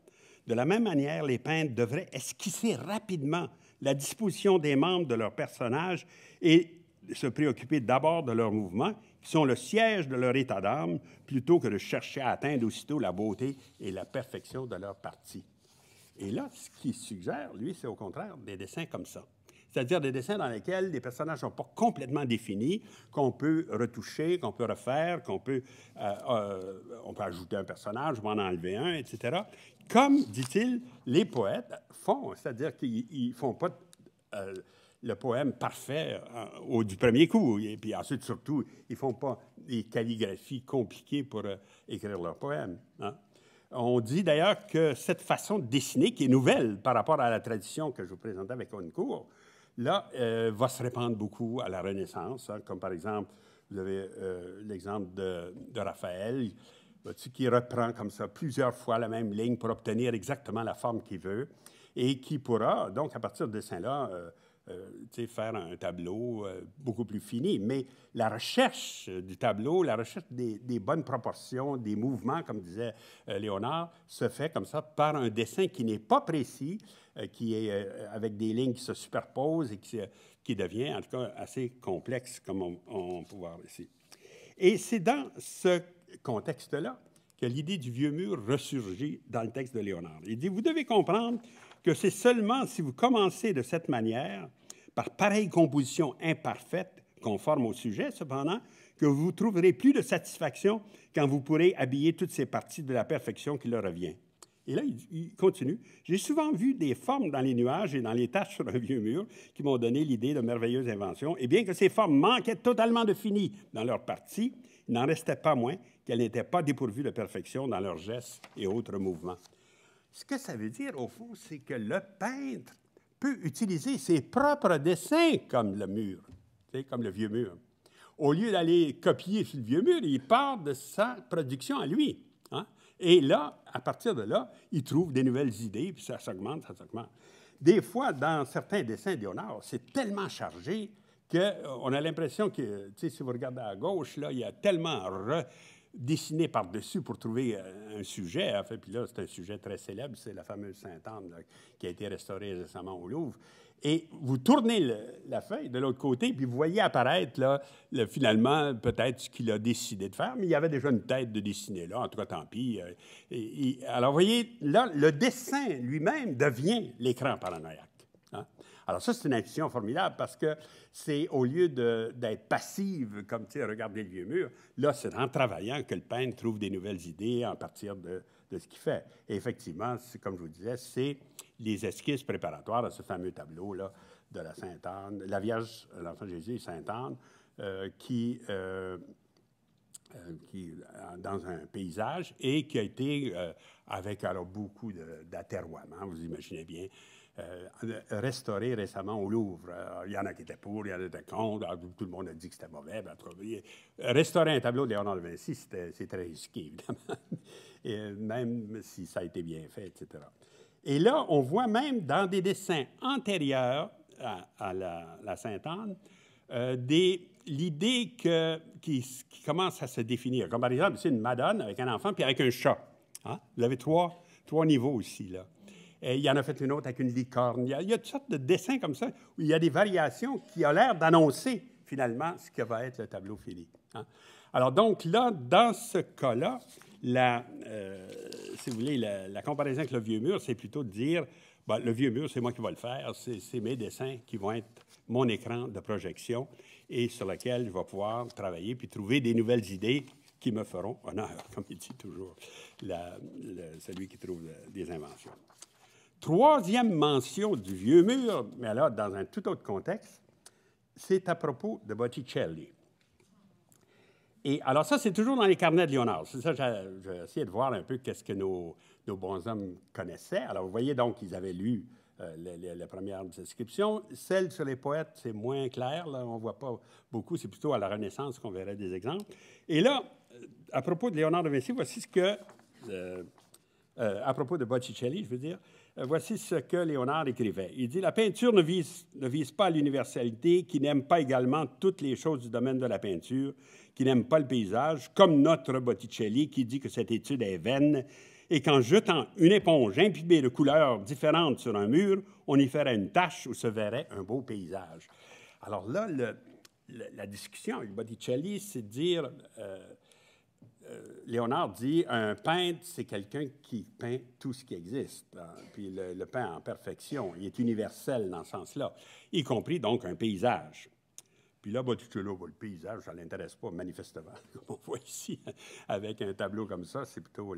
De la même manière, les peintres devraient esquisser rapidement la disposition des membres de leur personnage et se préoccuper d'abord de leurs mouvements, qui sont le siège de leur état d'âme, plutôt que de chercher à atteindre aussitôt la beauté et la perfection de leur partie. » Et là, ce qu'il suggère, lui, c'est au contraire des dessins comme ça. C'est-à-dire des dessins dans lesquels les personnages ne sont pas complètement définis, qu'on peut retoucher, qu'on peut refaire, on peut ajouter un personnage, on en enlever un, etc. Comme, dit-il, les poètes font, c'est-à-dire qu'ils ne font pas le poème parfait du premier coup, et puis ensuite, surtout, ils ne font pas des calligraphies compliquées pour écrire leur poème. Hein? On dit d'ailleurs que cette façon de dessiner, qui est nouvelle par rapport à la tradition que je vous présentais avec Honnecourt, là, va se répandre beaucoup à la Renaissance, hein, comme par exemple, vous avez l'exemple de Raphaël, qui reprend comme ça plusieurs fois la même ligne pour obtenir exactement la forme qu'il veut et qui pourra, donc, à partir de ce dessin-là, faire un tableau beaucoup plus fini. Mais la recherche du tableau, la recherche des bonnes proportions, des mouvements, comme disait Léonard, se fait comme ça par un dessin qui n'est pas précis, qui est avec des lignes qui se superposent et qui devient, en tout cas, assez complexe, comme on peut voir ici. Et c'est dans ce contexte-là que l'idée du vieux mur ressurgit dans le texte de Léonard. Il dit, vous devez comprendre que c'est seulement si vous commencez de cette manière, par pareille composition imparfaite, conforme au sujet, cependant, que vous trouverez plus de satisfaction quand vous pourrez habiller toutes ces parties de la perfection qui leur revient. Et là, il continue. J'ai souvent vu des formes dans les nuages et dans les taches sur un vieux mur qui m'ont donné l'idée de merveilleuses inventions. Et bien que ces formes manquaient totalement de fini dans leur partie, il n'en restait pas moins qu'elles n'étaient pas dépourvues de perfection dans leurs gestes et autres mouvements. Ce que ça veut dire, au fond, c'est que le peintre peut utiliser ses propres dessins comme le mur, comme le vieux mur. Au lieu d'aller copier sur le vieux mur, il part de sa production à lui. Hein? Et là, à partir de là, il trouve des nouvelles idées, puis ça s'augmente, ça s'augmente. Des fois, dans certains dessins de Léonard, c'est tellement chargé qu'on a l'impression que, tu sais, si vous regardez à gauche, là, il y a tellement dessiné par-dessus pour trouver un sujet. En fait, puis là, c'est un sujet très célèbre, c'est la fameuse Sainte-Anne là, qui a été restaurée récemment au Louvre. Et vous tournez la feuille de l'autre côté, puis vous voyez apparaître, là, finalement, peut-être ce qu'il a décidé de faire, mais il y avait déjà une tête de dessiner là, en tout cas, tant pis. Alors, vous voyez, là, le dessin lui-même devient l'écran paranoïaque. Hein? Alors ça, c'est une intuition formidable parce que c'est, au lieu d'être passive, comme, tu sais, regarder le vieux mur, là, c'est en travaillant que le peintre trouve des nouvelles idées à partir de ce qu'il fait. Et effectivement, comme je vous disais, c'est les esquisses préparatoires à ce fameux tableau-là de la Sainte-Anne, la Vierge, l'Enfant Jésus et Sainte-Anne, qui dans un paysage et qui a été, avec alors beaucoup d'aterroiements, vous imaginez bien, restauré récemment au Louvre. Il y en a qui étaient pour, il y en a qui étaient contre, tout le monde a dit que c'était mauvais. Restaurer un tableau de Léonard de Vinci, c'est très risqué, évidemment, et même si ça a été bien fait, etc. Et là, on voit même dans des dessins antérieurs à la Sainte-Anne, l'idée qui commence à se définir. Comme par exemple, c'est une Madone avec un enfant puis avec un chat. Hein? Vous avez trois niveaux ici, là. Et il y en a fait une autre avec une licorne. Il y a toutes sortes de dessins comme ça où il y a des variations qui ont l'air d'annoncer, finalement, ce que va être le tableau fini. Hein? Alors, donc, là, dans ce cas-là, si vous voulez, la comparaison avec le vieux mur, c'est plutôt de dire, ben, le vieux mur, c'est moi qui vais le faire, c'est mes dessins qui vont être mon écran de projection et sur lequel je vais pouvoir travailler puis trouver des nouvelles idées qui me feront honneur, comme il dit toujours celui qui trouve des inventions. Troisième mention du vieux mur, mais là, dans un tout autre contexte, c'est à propos de Botticelli. Et alors ça, c'est toujours dans les carnets de Léonard. C'est ça, j'ai essayé de voir un peu qu'est-ce que nos bonshommes connaissaient. Alors, vous voyez donc qu'ils avaient lu les premières descriptions. Celle sur les poètes, c'est moins clair. Là, on ne voit pas beaucoup. C'est plutôt à la Renaissance qu'on verrait des exemples. Et là, à propos de Léonard de Vinci, voici ce que... à propos de Botticelli, je veux dire, voici ce que Léonard écrivait. Il dit « La peinture ne vise pas l'universalité, qui n'aime pas également toutes les choses du domaine de la peinture, qui n'aime pas le paysage, comme notre Botticelli, qui dit que cette étude est vaine, et qu'en jetant une éponge imbibée de couleurs différentes sur un mur, on y ferait une tache où se verrait un beau paysage. » Alors là, la discussion avec Botticelli, c'est de dire... Léonard dit un peintre, c'est quelqu'un qui peint tout ce qui existe. Puis le peint en perfection. Il est universel dans ce sens-là, y compris donc un paysage. Puis là, Botticelli, le paysage, ça ne l'intéresse pas, manifestement. Comme on voit ici, avec un tableau comme ça, c'est plutôt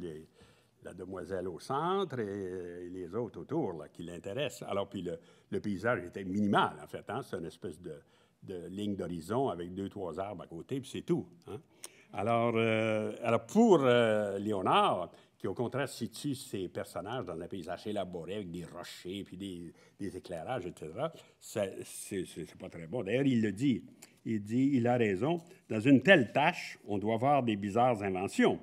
la demoiselle au centre et les autres autour là, qui l'intéressent. Alors, puis le paysage était minimal, en fait. Hein? C'est une espèce de ligne d'horizon avec 2-3 arbres à côté, puis c'est tout. Hein? Alors, pour Léonard, qui au contraire situe ses personnages dans un paysage élaboré avec des rochers puis des éclairages, etc., c'est pas très bon. D'ailleurs, il le dit. Il a raison. Dans une telle tâche, on doit voir des bizarres inventions.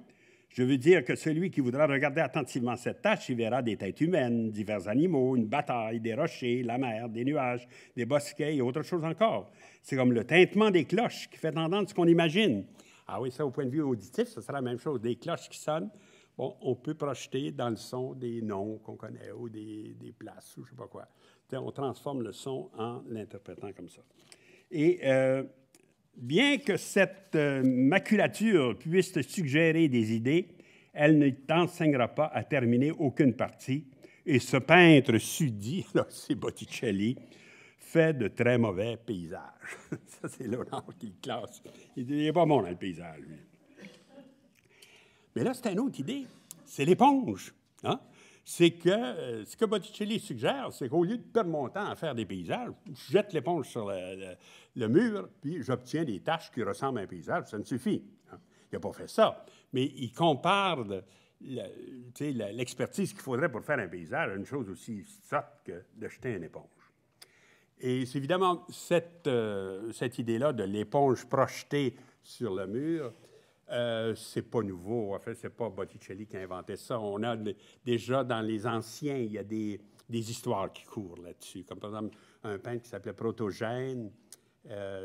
Je veux dire que celui qui voudra regarder attentivement cette tâche, il verra des têtes humaines, divers animaux, une bataille, des rochers, la mer, des nuages, des bosquets et autre chose encore. C'est comme le tintement des cloches qui fait entendre ce qu'on imagine. Ah oui, ça, au point de vue auditif, ce sera la même chose. Des cloches qui sonnent, bon, on peut projeter dans le son des noms qu'on connaît ou des places ou je ne sais pas quoi. On transforme le son en l'interprétant comme ça. Et bien que cette maculature puisse te suggérer des idées, elle ne t'enseignera pas à terminer aucune partie. Et ce peintre sudi, là, c'est Botticelli, fait de très mauvais paysages. Ça, c'est Léonard qui le classe. Il n'est pas bon dans le paysage, lui. Mais là, c'est une autre idée. C'est l'éponge. Hein? C'est que ce que Botticelli suggère, c'est qu'au lieu de perdre mon temps à faire des paysages, je jette l'éponge sur le mur, puis j'obtiens des taches qui ressemblent à un paysage. Ça me suffit. Hein? Il n'a pas fait ça. Mais il compare l'expertise qu'il faudrait pour faire un paysage à une chose aussi sotte que de jeter une éponge. Et c'est évidemment cette idée-là de l'éponge projetée sur le mur C'est pas nouveau. En fait, c'est pas Botticelli qui a inventé ça. On a déjà dans les anciens, il y a des histoires qui courent là-dessus. Comme par exemple, un peintre qui s'appelait Protogène,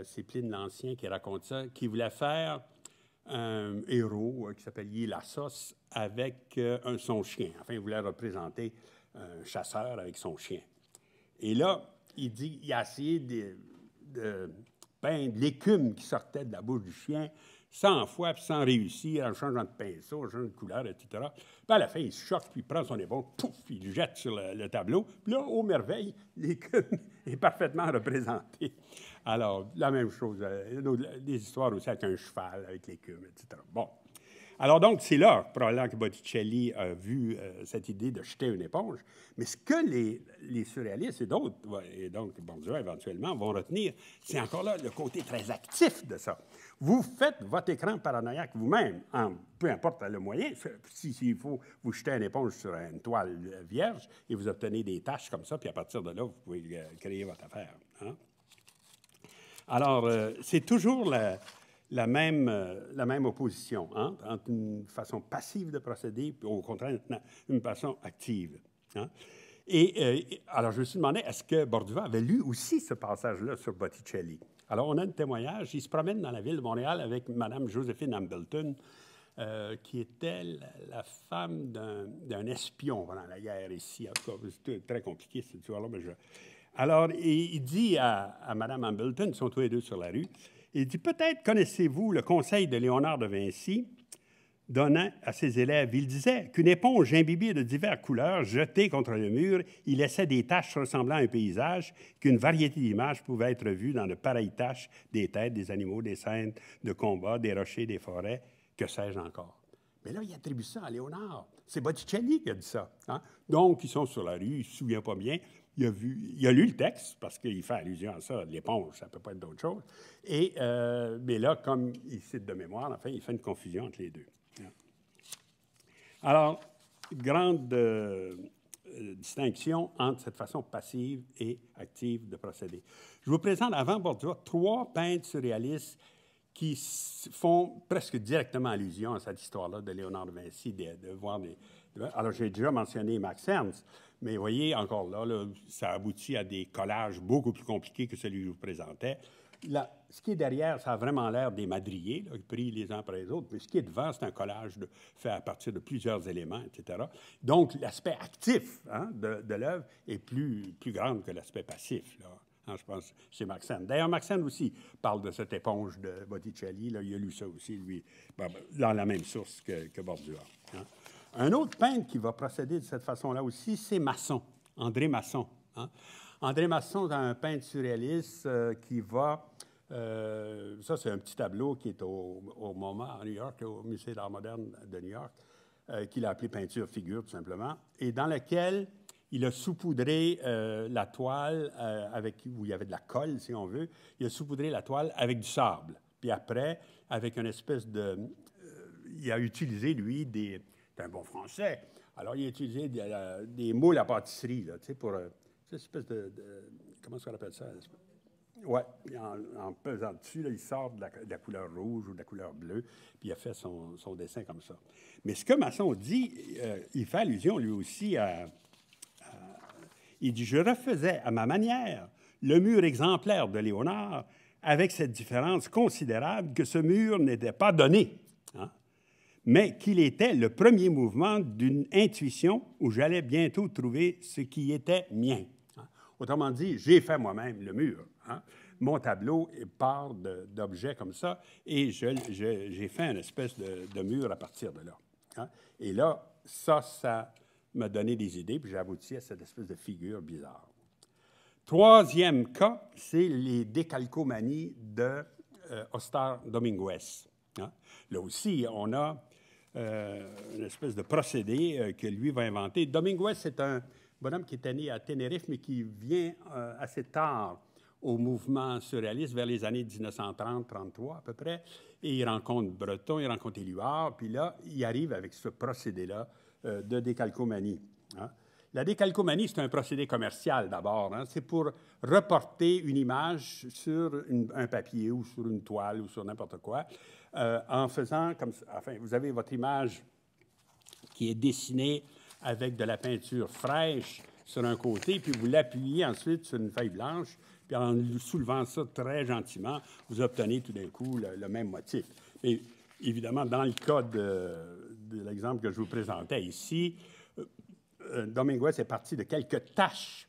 c'est Pline l'Ancien qui raconte ça, qui voulait faire un héros qui s'appelle Hylassos avec son chien. Enfin, il voulait représenter un chasseur avec son chien. Et là, il a essayé de peindre l'écume qui sortait de la bouche du chien 100 fois, puis sans réussir, en changeant de pinceau, en changeant de couleur, etc. Puis à la fin, il se choque, puis il prend son éponge, pouf, il le jette sur le tableau. Puis là, aux merveilles, l'écume est parfaitement représentée. Alors, la même chose, des histoires aussi avec un cheval, avec l'écume, etc. Bon. Alors donc, c'est là, probablement, que Botticelli a vu cette idée de jeter une éponge. Mais ce que les surréalistes et d'autres, et donc Bordua éventuellement, vont retenir, c'est encore là le côté très actif de ça. Vous faites votre écran paranoïaque vous-même, peu importe le moyen. S'il faut vous jeter une éponge sur une toile vierge et vous obtenez des taches comme ça, puis à partir de là, vous pouvez créer votre affaire. Hein? Alors, c'est toujours la même opposition entre une façon passive de procéder et au contraire une façon active. Hein? Et alors, je me suis demandé, est-ce que Bordua avait lu aussi ce passage-là sur Botticelli? Alors, on a un témoignage. Il se promène dans la ville de Montréal avec Mme Joséphine Hambleton, qui était la femme d'un espion pendant la guerre ici. En tout cas, c'est très compliqué, cette histoire-là, mais Alors, il dit à Mme Hambleton, ils sont tous les deux sur la rue, il dit, peut-être connaissez-vous le conseil de Léonard de Vinci donnant à ses élèves. Il disait qu'une éponge imbibée de diverses couleurs jetée contre le mur, il laissait des taches ressemblant à un paysage, qu'une variété d'images pouvait être vue dans de pareilles taches, des têtes, des animaux, des scènes de combat, des rochers, des forêts, que sais-je encore. Mais là, il attribue ça à Léonard. C'est Botticelli qui a dit ça. Hein? Donc, ils sont sur la rue, il ne se souvient pas bien. Il a lu le texte, parce qu'il fait allusion à ça, l'éponge, ça ne peut pas être d'autre chose. Mais là, comme il cite de mémoire, enfin, il fait une confusion entre les deux. Alors, grande distinction entre cette façon passive et active de procéder. Je vous présente avant Bordua 3 peintres surréalistes qui font presque directement allusion à cette histoire-là de Léonard de Vinci, de voir alors, j'ai déjà mentionné Max Ernst, mais vous voyez, encore là, ça aboutit à des collages beaucoup plus compliqués que celui que je vous présentais. Là, ce qui est derrière, ça a vraiment l'air des madriers, là, pris les uns après les autres, mais ce qui est devant, c'est un collage fait à partir de plusieurs éléments, etc. Donc, l'aspect actif de l'œuvre est plus grand que l'aspect passif, là. Je pense, chez Max Ernst. D'ailleurs, Max Ernst aussi parle de cette éponge de Botticelli. Là, il a lu ça aussi, lui, dans la même source que Bordua. Hein. Un autre peintre qui va procéder de cette façon-là aussi, c'est Masson, André Masson. Hein. André Masson est un peintre surréaliste qui va... ça, c'est un petit tableau qui est au MoMA, à New York, au Musée d'art moderne de New York, qu'il a appelé peinture figure, tout simplement, et dans lequel... il a saupoudré la toile où il y avait de la colle, si on veut. Il a saupoudré la toile avec du sable. Puis après, avec une espèce de... il a utilisé, lui, c'est un bon français. Alors, il a utilisé des moules à pâtisserie, là, tu sais, pour... cette espèce de... comment est-ce qu'on appelle ça? Oui, en pesant dessus, là, il sort de la couleur rouge ou de la couleur bleue, puis il a fait son dessin comme ça. Mais ce que Masson dit, il fait allusion, lui aussi, il dit « Je refaisais à ma manière le mur exemplaire de Léonard, avec cette différence considérable que ce mur n'était pas donné, hein, mais qu'il était le premier mouvement d'une intuition où j'allais bientôt trouver ce qui était mien. Hein. » Autrement dit, j'ai fait moi-même le mur. Hein. Mon tableau part d'objets comme ça, et j'ai fait une espèce de mur à partir de là. Hein. Et là, ça m'a donné des idées, puis j'ai abouti à cette espèce de figure bizarre. Troisième cas, c'est les décalcomanies de Ostar Dominguez. Hein? Là aussi, on a une espèce de procédé que lui va inventer. Dominguez, c'est un bonhomme qui était né à Tenerife, mais qui vient assez tard au mouvement surréaliste, vers les années 1930-33 à peu près, et il rencontre Breton, il rencontre Éluard, puis là, il arrive avec ce procédé-là de décalcomanie. Hein. La décalcomanie, c'est un procédé commercial d'abord. Hein. C'est pour reporter une image sur un papier ou sur une toile ou sur n'importe quoi en faisant comme ça. Enfin, vous avez votre image qui est dessinée avec de la peinture fraîche sur un côté, puis vous l'appuyez ensuite sur une feuille blanche, puis en soulevant ça très gentiment, vous obtenez tout d'un coup le même motif. Mais évidemment, dans le cas de l'exemple que je vous présentais ici, Dominguez est parti de quelques taches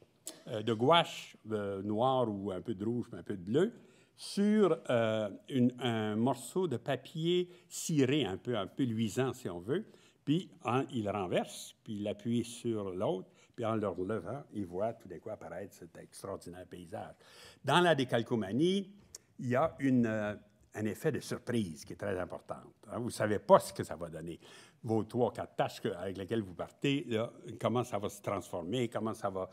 de gouache noire ou un peu de rouge, un peu de bleu, sur un morceau de papier ciré, un peu luisant, si on veut. Puis, il renverse, puis il appuie sur l'autre, puis en le relevant, il voit tout d'un coup apparaître cet extraordinaire paysage. Dans la décalcomanie, il y a un effet de surprise qui est très important. Hein? Vous ne savez pas ce que ça va donner. Vos 3 ou 4 tâches avec lesquelles vous partez, là, comment ça va se transformer, comment ça va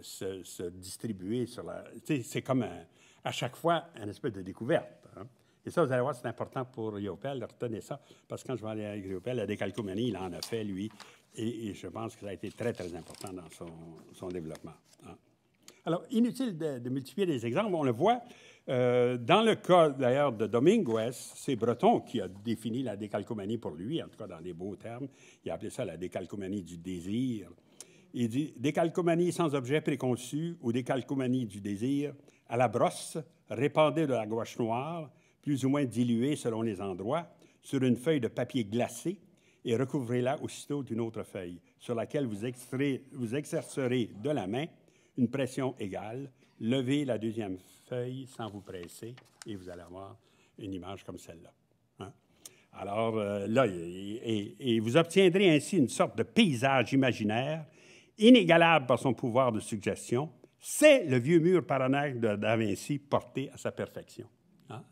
se distribuer sur la... C'est comme, à chaque fois, une espèce de découverte. Hein? Et ça, vous allez voir, c'est important pour Riopelle, retenez ça, parce que quand je vais aller avec Riopelle, la décalcomanie, il en a fait, lui, et je pense que ça a été très, très important dans son développement. Hein? Alors, inutile de multiplier des exemples, on le voit. Dans le cas, d'ailleurs, de Dominguez, c'est Breton qui a défini la décalcomanie pour lui, en tout cas dans des beaux termes. Il a appelé ça la décalcomanie du désir. Il dit « décalcomanie sans objet préconçu ou décalcomanie du désir, à la brosse, répandez de la gouache noire, plus ou moins diluée selon les endroits, sur une feuille de papier glacé et recouvrez-la aussitôt d'une autre feuille, sur laquelle vous exercerez de la main une pression égale. Levez la deuxième feuille sans vous presser et vous allez avoir une image comme celle-là. Hein? Alors là, et vous obtiendrez ainsi une sorte de paysage imaginaire inégalable par son pouvoir de suggestion. C'est le vieux mur paranoïaque de Da Vinci porté à sa perfection. Hein?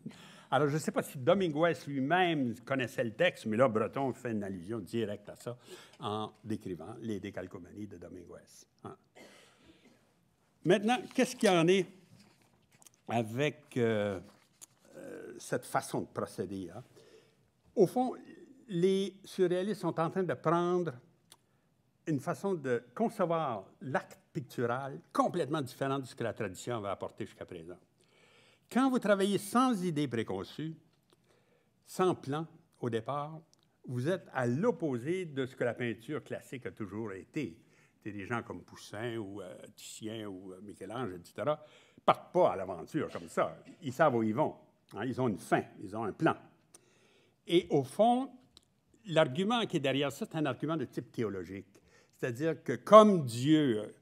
Alors, je ne sais pas si Dominguez lui-même connaissait le texte, mais là, Breton fait une allusion directe à ça en décrivant les décalcomanies de Dominguez. Hein? Maintenant, qu'est-ce qu'il y en est avec cette façon de procéder? Hein? Au fond, les surréalistes sont en train de prendre une façon de concevoir l'acte pictural complètement différente de ce que la tradition avait apporté jusqu'à présent. Quand vous travaillez sans idée préconçue, sans plan au départ, vous êtes à l'opposé de ce que la peinture classique a toujours été. Des gens comme Poussin ou Titien ou Michel-Ange, etc., ne partent pas à l'aventure comme ça. Ils savent où ils vont. Hein? Ils ont une fin, ils ont un plan. Et au fond, l'argument qui est derrière ça, c'est un argument de type théologique. C'est-à-dire que comme Dieu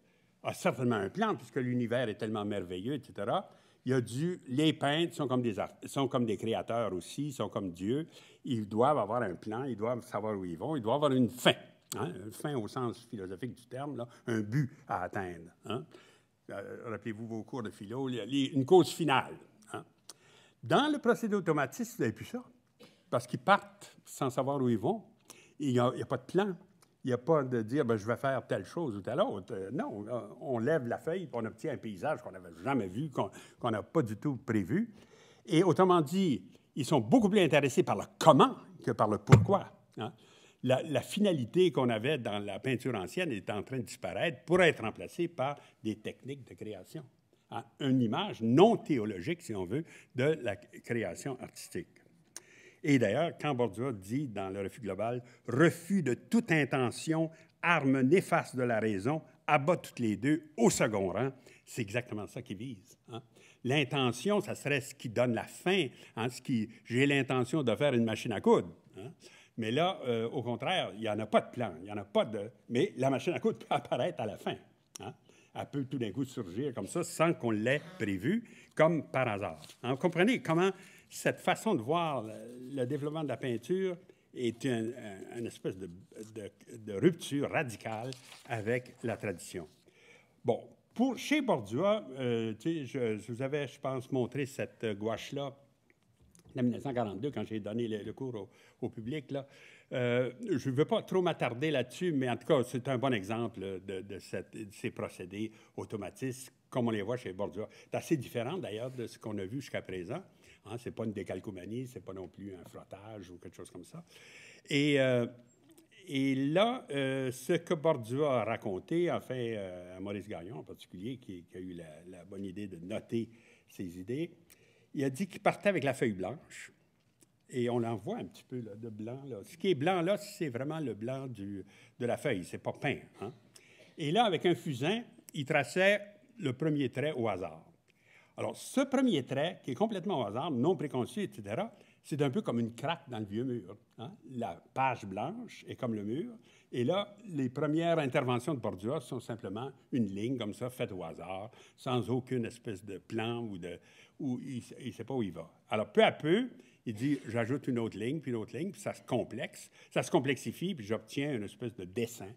a certainement un plan, puisque l'univers est tellement merveilleux, etc., les peintres sont comme des créateurs aussi, sont comme Dieu. Ils doivent avoir un plan, ils doivent savoir où ils vont, ils doivent avoir une fin. Hein? Une fin au sens philosophique du terme, là, un but à atteindre. Hein? Rappelez-vous vos cours de philo, une cause finale. Hein? Dans le procédé automatiste, vous n'avez plus ça, parce qu'ils partent sans savoir où ils vont. Il n'y a pas de plan. Il n'y a pas de dire je vais faire telle chose ou telle autre. Non, on lève la feuille et on obtient un paysage qu'on n'avait jamais vu, qu'on n'a pas du tout prévu. Et autrement dit, ils sont beaucoup plus intéressés par le comment que par le pourquoi. Hein? La finalité qu'on avait dans la peinture ancienne est en train de disparaître pour être remplacée par des techniques de création. Hein? Une image non théologique, si on veut, de la création artistique. Et d'ailleurs, quand Bordua dit dans le refus global « refus de toute intention, arme néfaste de la raison, abat toutes les deux au second rang », c'est exactement ça qu'il vise. Hein? L'intention, ça serait ce qui donne la fin. Hein? J'ai l'intention de faire une machine à coudre. Hein? Mais là, au contraire, il n'y en a pas de plan, il n'y en a pas de... Mais la machine à coudre peut apparaître à la fin. Hein? Elle peut tout d'un coup surgir comme ça, sans qu'on l'ait prévu, comme par hasard. Hein? Vous comprenez comment cette façon de voir le développement de la peinture est une espèce de rupture radicale avec la tradition. Bon, chez Bordua, je vous avais, je pense, montré cette gouache-là en 1942, quand j'ai donné le cours au public. Là. Je ne veux pas trop m'attarder là-dessus, mais en tout cas, c'est un bon exemple de ces procédés automatistes, comme on les voit chez Bordua. C'est assez différent, d'ailleurs, de ce qu'on a vu jusqu'à présent. Hein, ce n'est pas une décalcomanie, ce n'est pas non plus un frottage ou quelque chose comme ça. Et là, ce que Bordua a raconté, enfin, à Maurice Gagnon en particulier, qui a eu la bonne idée de noter ses idées, il a dit qu'il partait avec la feuille blanche Et on en voit un petit peu là, de blanc. Là. Ce qui est blanc, là, c'est vraiment le blanc de la feuille. Ce n'est pas peint. Hein? Et là, avec un fusain, il traçait le premier trait au hasard. Alors, ce premier trait, qui est complètement au hasard, non préconçu, etc., c'est un peu comme une craque dans le vieux mur. Hein? La page blanche est comme le mur. Et là, les premières interventions de Bordua sont simplement une ligne comme ça, faite au hasard, sans aucune espèce de plan où il ne sait pas où il va. Alors, peu à peu, il dit, j'ajoute une autre ligne, puis ça se complexifie, puis j'obtiens une espèce de dessin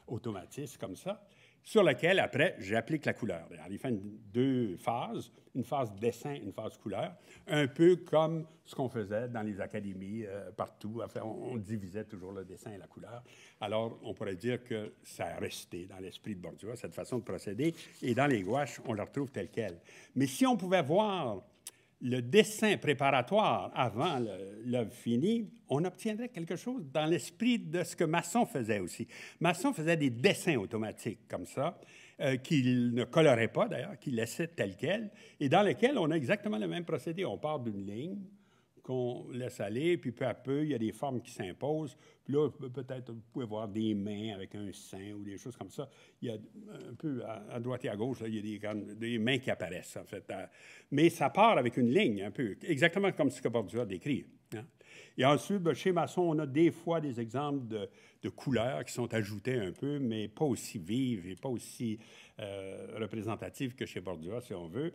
automatique comme ça, sur lequel, après, j'applique la couleur. Alors, il fait deux phases, une phase dessin, une phase couleur, un peu comme ce qu'on faisait dans les académies partout. Enfin, on divisait toujours le dessin et la couleur. Alors, on pourrait dire que ça a resté dans l'esprit de Bordua, cette façon de procéder, et dans les gouaches, on la retrouve telle quelle. Mais si on pouvait voir le dessin préparatoire avant l'œuvre finie, on obtiendrait quelque chose dans l'esprit de ce que Masson faisait aussi. Masson faisait des dessins automatiques comme ça, qu'il ne colorait pas d'ailleurs, qu'il laissait tel quel, et dans lesquels on a exactement le même procédé. On part d'une ligne qu'on laisse aller, puis peu à peu, il y a des formes qui s'imposent. Puis là, peut-être, vous pouvez voir des mains avec un sein ou des choses comme ça. Il y a un peu à droite et à gauche, là, il y a des mains qui apparaissent, en fait. Mais ça part avec une ligne, un peu, exactement comme ce que Bordua décrit. Hein? Et ensuite, chez Masson, on a des fois des exemples de couleurs qui sont ajoutées un peu, mais pas aussi vives et pas aussi représentatives que chez Bordua, si on veut.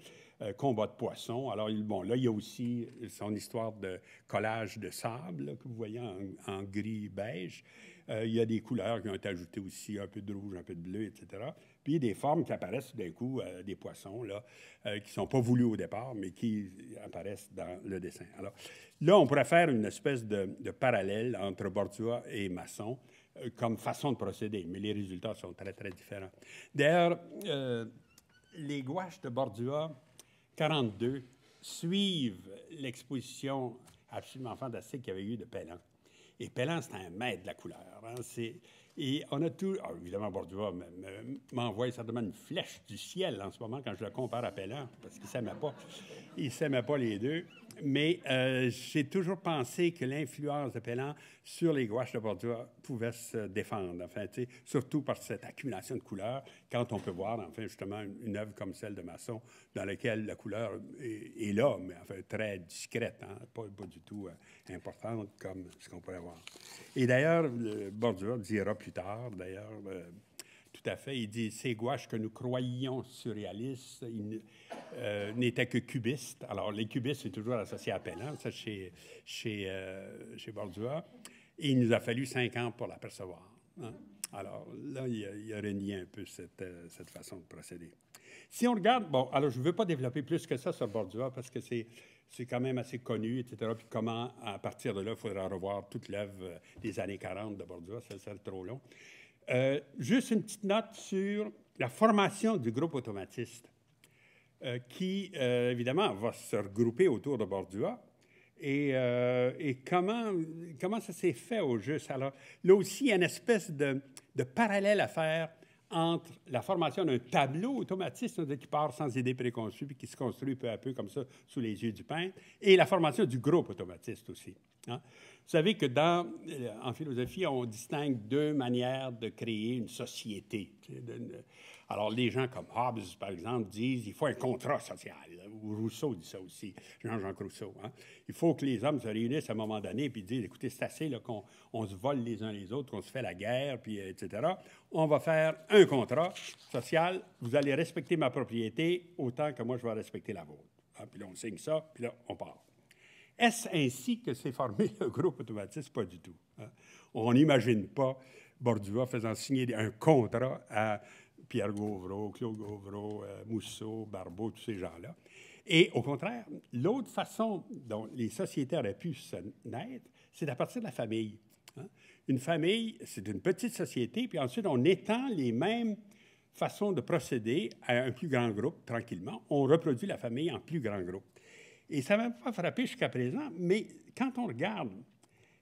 Combat de poissons. Alors, bon, là, il y a aussi son histoire de collage de sable, là, que vous voyez en gris-beige. Il y a des couleurs qui ont été ajoutées aussi, un peu de rouge, un peu de bleu, etc. Puis, des formes qui apparaissent d'un coup, des poissons, là, qui ne sont pas voulus au départ, mais qui apparaissent dans le dessin. Alors, là, on pourrait faire une espèce de parallèle entre Bordua et Masson comme façon de procéder, mais les résultats sont très, très différents. D'ailleurs, les gouaches de Bordua 42 suivent l'exposition absolument fantastique qu'il y avait eu de Pellan. Et Pellan, c'est un maître de la couleur. Hein? Et on a tout... Alors, évidemment, Bordua m'envoie certainement une flèche du ciel en ce moment quand je le compare à Pellan, parce qu'il ne s'aimait pas. Ils ne s'aimaient pas les deux. Mais j'ai toujours pensé que l'influence de Pellan sur les gouaches de Bordua pouvait se défendre, enfin, surtout par cette accumulation de couleurs, quand on peut voir, enfin, justement, une œuvre comme celle de Masson, dans laquelle la couleur est là, mais enfin, très discrète, hein, pas du tout importante comme ce qu'on pourrait voir. Et d'ailleurs, Bordua dira plus tard, d'ailleurs, tout à fait. Il dit « Ces gouaches que nous croyions surréalistes n'étaient que cubistes. » Alors, les cubistes, c'est toujours associé à Pellan, ça, chez Bordua. Et il nous a fallu 5 ans pour l'apercevoir. Hein? Alors, là, il a renié un peu cette façon de procéder. Si on regarde... Bon, alors, je ne veux pas développer plus que ça sur Bordua, parce que c'est quand même assez connu, etc. Puis comment, à partir de là, il faudra revoir toute l'œuvre des années 40 de Bordua. Ça serait trop long. Juste une petite note sur la formation du groupe automatiste qui, évidemment, va se regrouper autour de Bordua. Et comment ça s'est fait au juste? Alors, là aussi, il y a une espèce de parallèle à faire entre la formation d'un tableau automatiste qui part sans idée préconçue puis qui se construit peu à peu comme ça sous les yeux du peintre, et la formation du groupe automatiste aussi. Hein? Vous savez que en philosophie, on distingue deux manières de créer une société. Alors, les gens comme Hobbes, par exemple, disent qu'il faut un contrat social. Ou Rousseau dit ça aussi, Jean-Jacques Rousseau. Hein? Il faut que les hommes se réunissent à un moment donné et disent, écoutez, c'est assez qu'on se vole les uns les autres, qu'on se fait la guerre, puis, etc. On va faire un contrat social. Vous allez respecter ma propriété autant que moi, je vais respecter la vôtre. Hein? Puis là, on signe ça, puis là, on part. Est-ce ainsi que s'est formé le groupe automatiste? Pas du tout. Hein? On n'imagine pas Bordua faisant signer un contrat à Pierre Gauvreau, Claude Gauvreau, Mousseau, Barbeau, tous ces gens-là. Et au contraire, l'autre façon dont les sociétés auraient pu se naître, c'est à partir de la famille. Hein? Une famille, c'est une petite société, puis ensuite on étend les mêmes façons de procéder à un plus grand groupe, tranquillement. On reproduit la famille en plus grand groupe. Et ça ne m'a pas frappé jusqu'à présent, mais quand on regarde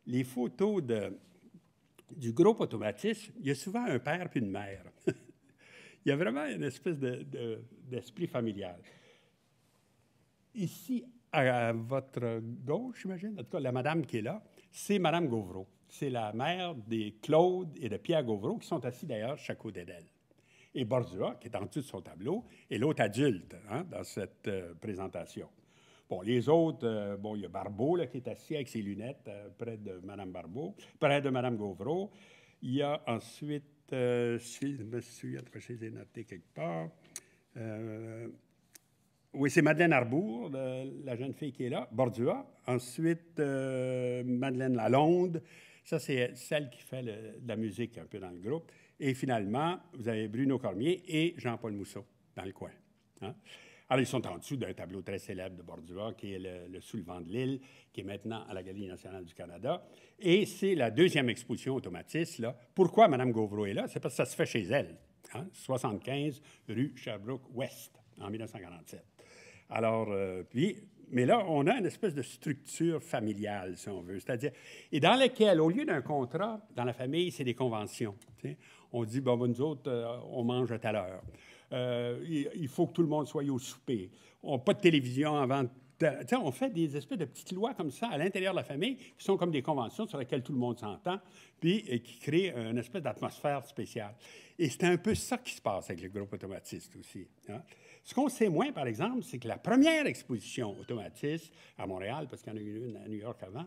les photos du groupe automatiste, il y a souvent un père puis une mère. Il y a vraiment une espèce d'esprit familial. Ici, À votre gauche, j'imagine, en tout cas, la madame qui est là, c'est Madame Gauvreau. C'est la mère des Claude et de Pierre Gauvreau, qui sont assis d'ailleurs chaque côté d'elle. Et Bordua, qui est en dessous de son tableau, est l'autre adulte dans cette présentation. Bon, les autres, bon, il y a Barbeau là, qui est assis avec ses lunettes près de Mme Barbeau, près de Mme Gauvreau. Il y a ensuite, si je me souviens, je les ai notés quelque part. Oui, c'est Madeleine Arbour, la jeune fille qui est là, Bordua. Ensuite, Madeleine Lalonde. Ça, c'est celle qui fait de la musique un peu dans le groupe. Et finalement, vous avez Bruno Cormier et Jean-Paul Mousseau dans le coin. Hein? Alors, ils sont en dessous d'un tableau très célèbre de Bordua, qui est le Soulevant de l'île, qui est maintenant à la Galerie nationale du Canada. Et c'est la deuxième exposition automatiste. Là. Pourquoi Mme Gauvreau est là? C'est parce que ça se fait chez elle, 75 rue Sherbrooke-Ouest, en 1947. Alors, mais là, on a une espèce de structure familiale, si on veut, c'est-à-dire, et dans laquelle, au lieu d'un contrat, dans la famille, c'est des conventions. T'sais. On dit, bon, nous autres, on mange à telle heure. Il faut que tout le monde soit au souper. Pas de télévision avant. On fait des espèces de petites lois comme ça à l'intérieur de la famille qui sont comme des conventions sur lesquelles tout le monde s'entend, puis qui créent une espèce d'atmosphère spéciale. Et c'est un peu ça qui se passe avec le groupe automatiste aussi. Hein? Ce qu'on sait moins, par exemple, c'est que la première exposition automatiste à Montréal, parce qu'il y en a eu une à New York avant,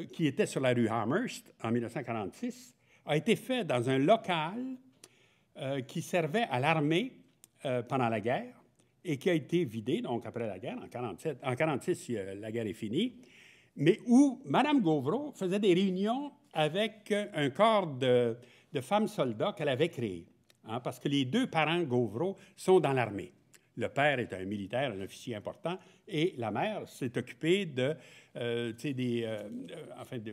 qui était sur la rue Amherst en 1946, a été faite dans un local qui servait à l'armée pendant la guerre et qui a été vidé, donc après la guerre, en 1947. En 1946, la guerre est finie, mais où Mme Gauvreau faisait des réunions avec un corps de femmes soldats qu'elle avait créé, parce que les deux parents Gauvreau sont dans l'armée. Le père est un militaire, un officier important, et la mère s'est occupée de, de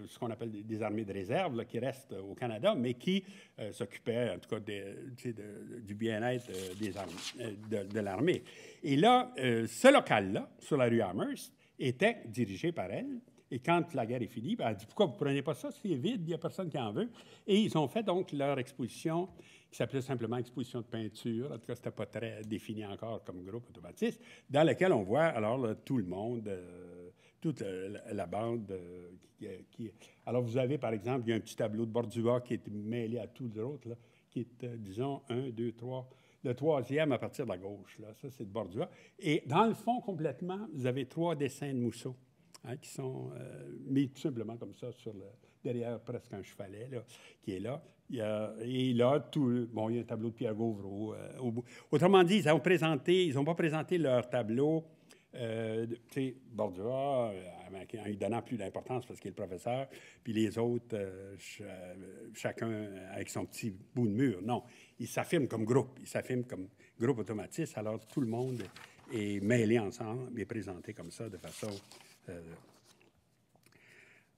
ce qu'on appelle des armées de réserve là, qui restent au Canada, mais qui s'occupaient en tout cas du bien-être de l'armée. Et là, ce local-là, sur la rue Amherst, était dirigé par elle. Et quand la guerre est finie, ben, elle dit « Pourquoi vous ne prenez pas ça? C'est vide, il n'y a personne qui en veut. » Et ils ont fait donc leur exposition qui s'appelait simplement Exposition de peinture. En tout cas, ce n'était pas très défini encore comme groupe automatiste, dans lequel on voit alors là, tout le monde, toute la bande qui... Alors, vous avez, par exemple, il y a un petit tableau de Bordua qui est mêlé à tous les autres, là, qui est, disons, 1, 2, 3... Le troisième à partir de la gauche, là. Ça, c'est de Bordua. Et dans le fond, complètement, vous avez 3 dessins de Mousseau. Qui sont mis tout simplement comme ça derrière presque un chevalet là, qui est là. Il y a un tableau de Pierre Gauvreau. Autrement dit, ils n'ont pas présenté leur tableau, Bordua, en lui donnant plus d'importance parce qu'il est le professeur, puis les autres, chacun avec son petit bout de mur. Non, ils s'affirment comme groupe, ils s'affirment comme groupe automatiste, alors tout le monde est mêlé ensemble et présenté comme ça de façon...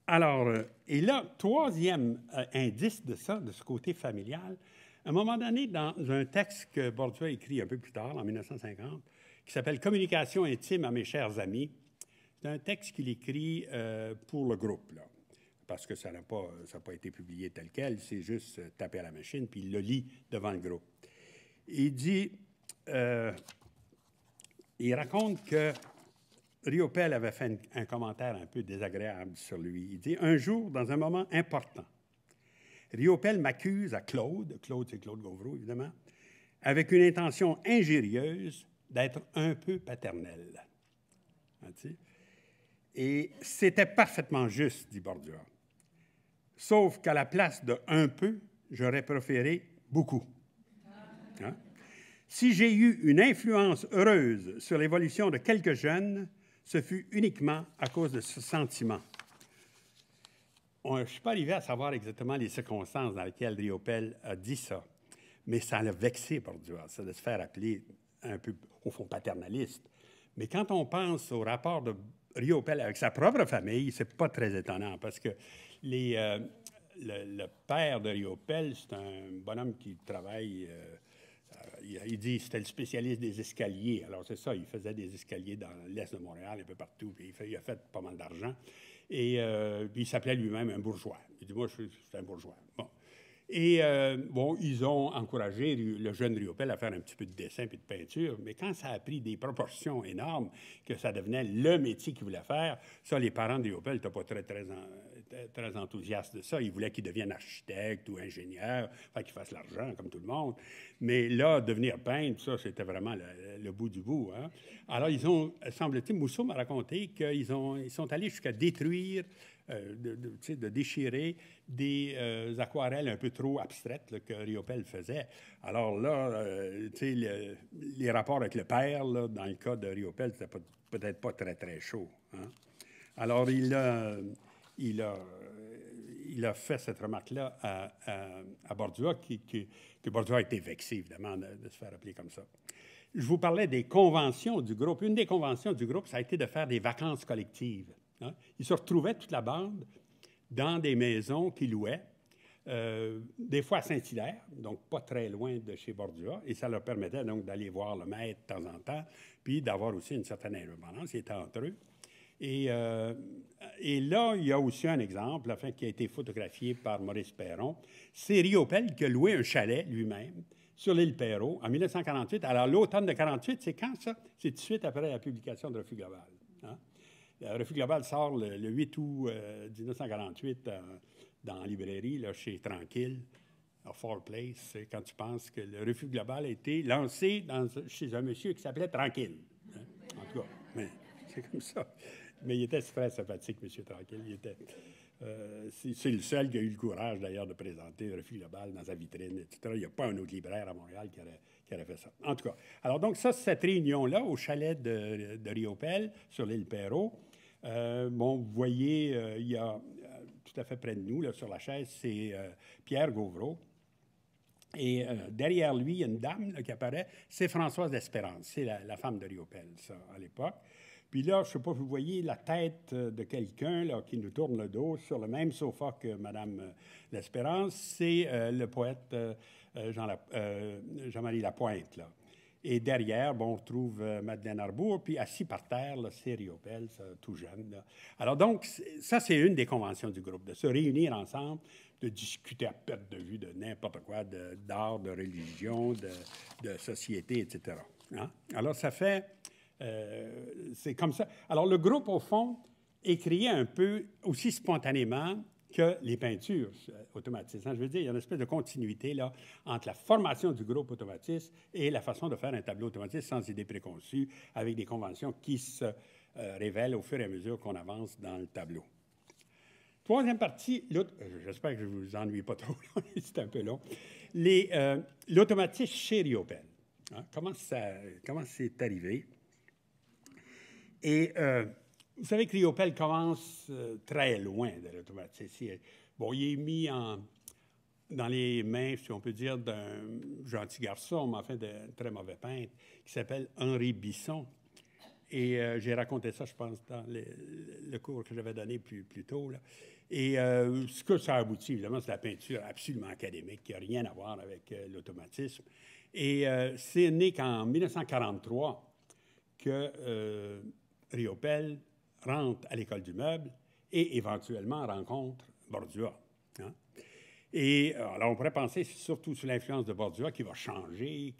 Alors, et là, troisième indice de ça, de ce côté familial, à un moment donné, dans un texte que Bordua a écrit un peu plus tard, en 1950, qui s'appelle « Communication intime à mes chers amis », c'est un texte qu'il écrit pour le groupe, là, parce que ça n'a pas été publié tel quel, c'est juste tapé à la machine, puis il le lit devant le groupe. Il dit, il raconte que Riopelle avait fait un commentaire un peu désagréable sur lui. Il dit « Un jour, dans un moment important, Riopelle m'accuse à Claude, c'est Claude Gauvreau, évidemment, avec une intention injurieuse d'être un peu paternel. » Et c'était parfaitement juste, dit Bordua. Sauf qu'à la place de « un peu », j'aurais préféré « beaucoup ». Hein? Si j'ai eu une influence heureuse sur l'évolution de quelques jeunes, ce fut uniquement à cause de ce sentiment. Je ne suis pas arrivé à savoir exactement les circonstances dans lesquelles Riopelle a dit ça, mais ça l'a vexé, Bordua, ça de se faire appeler un peu, au fond, paternaliste. Mais quand on pense au rapport de Riopelle avec sa propre famille, c'est pas très étonnant, parce que le père de Riopelle, c'est un bonhomme qui travaille... il dit que c'était le spécialiste des escaliers. Alors, c'est ça, il faisait des escaliers dans l'est de Montréal, un peu partout, puis il a fait pas mal d'argent. Et puis, il s'appelait lui-même un bourgeois. Il dit, moi, je suis un bourgeois. Bon. Et bon, ils ont encouragé le jeune Riopelle à faire un petit peu de dessin et de peinture, mais quand ça a pris des proportions énormes, que ça devenait le métier qu'il voulait faire, ça, les parents de Riopelle n'étaient pas très enthousiastes de ça. Ils voulaient qu'il devienne architecte ou ingénieur, enfin qu'il fasse l'argent comme tout le monde. Mais là, devenir peintre, ça, c'était vraiment le bout du bout. Hein? Alors, ils ont, semble-t-il, Mousseau m'a raconté ils sont allés jusqu'à détruire de déchirer des aquarelles un peu trop abstraites là, que Riopelle faisait. Alors là, les rapports avec le père, là, dans le cas de Riopelle, c'était peut-être pas très, très chaud. Hein? Alors, il a fait cette remarque-là à Bordua, que Bordua a été vexé, évidemment, de se faire appeler comme ça. Je vous parlais des conventions du groupe. Une des conventions du groupe, ça a été de faire des vacances collectives. Hein? Ils se retrouvaient, toute la bande, dans des maisons qu'ils louaient, des fois à Saint-Hilaire, donc pas très loin de chez Bordua, et ça leur permettait donc d'aller voir le maître de temps en temps, puis d'avoir aussi une certaine indépendance, ils étaient entre eux. Et là, il y a aussi un exemple, enfin, qui a été photographié par Maurice Perron. C'est Riopelle qui a loué un chalet lui-même sur l'île Perrot en 1948. Alors, l'automne de 1948, c'est quand ça? C'est tout de suite après la publication de Refus global. Hein? Refus global sort le 8 août 1948 dans la librairie, là, chez Tranquille, à Fort Place. C'est quand tu penses que le Refus global a été lancé chez un monsieur qui s'appelait Tranquille. Hein? En tout cas, mais c'est comme ça. Mais il était très sympathique, M. Tranquille. C'est le seul qui a eu le courage, d'ailleurs, de présenter le Refus global dans sa vitrine, etc. Il n'y a pas un autre libraire à Montréal qui aurait fait ça. En tout cas, alors donc ça, cette réunion-là, au chalet de Riopelle, sur l'île Perrot, bon, vous voyez, il y a tout à fait près de nous, là, sur la chaise, c'est Pierre Gauvreau. Et derrière lui, il y a une dame là, qui apparaît, c'est Françoise d'Espérance, c'est la femme de Riopelle, ça, à l'époque. Puis là, je ne sais pas, vous voyez la tête de quelqu'un là, qui nous tourne le dos sur le même sofa que Mme l'Espérance, c'est le poète Jean-Marie Lapointe. Là. Et derrière, bon, on retrouve Madeleine Arbour, puis assis par terre, c'est Riopelle, tout jeune. Là. Alors donc, ça, c'est une des conventions du groupe, de se réunir ensemble, de discuter à perte de vue de n'importe quoi, d'art, de religion, de société, etc. Hein? Alors, ça fait... c'est comme ça. Alors, le groupe, au fond, est créé un peu aussi spontanément que les peintures automatistes. Je veux dire, il y a une espèce de continuité là, entre la formation du groupe automatiste et la façon de faire un tableau automatiste sans idée préconçue, avec des conventions qui se révèlent au fur et à mesure qu'on avance dans le tableau. Troisième partie, j'espère que je ne vous ennuie pas trop, c'est un peu long. L'automatisme chez Riopelle. Hein? Comment c'est arrivé? Et vous savez que Riopelle commence très loin de l'automatisme. Bon, il est mis dans les mains, si on peut dire, d'un gentil garçon, mais enfin d'un très mauvais peintre, qui s'appelle Henri Bisson. Et j'ai raconté ça, je pense, dans le cours que j'avais donné plus tôt. Là. Et ce que ça aboutit, évidemment, c'est la peinture absolument académique, qui n'a rien à voir avec l'automatisme. Et c'est né qu'en 1943 que Riopelle rentre à l'École du meuble et éventuellement rencontre Bordua. Hein? Et alors, on pourrait penser surtout sous l'influence de Bordua qui va changer.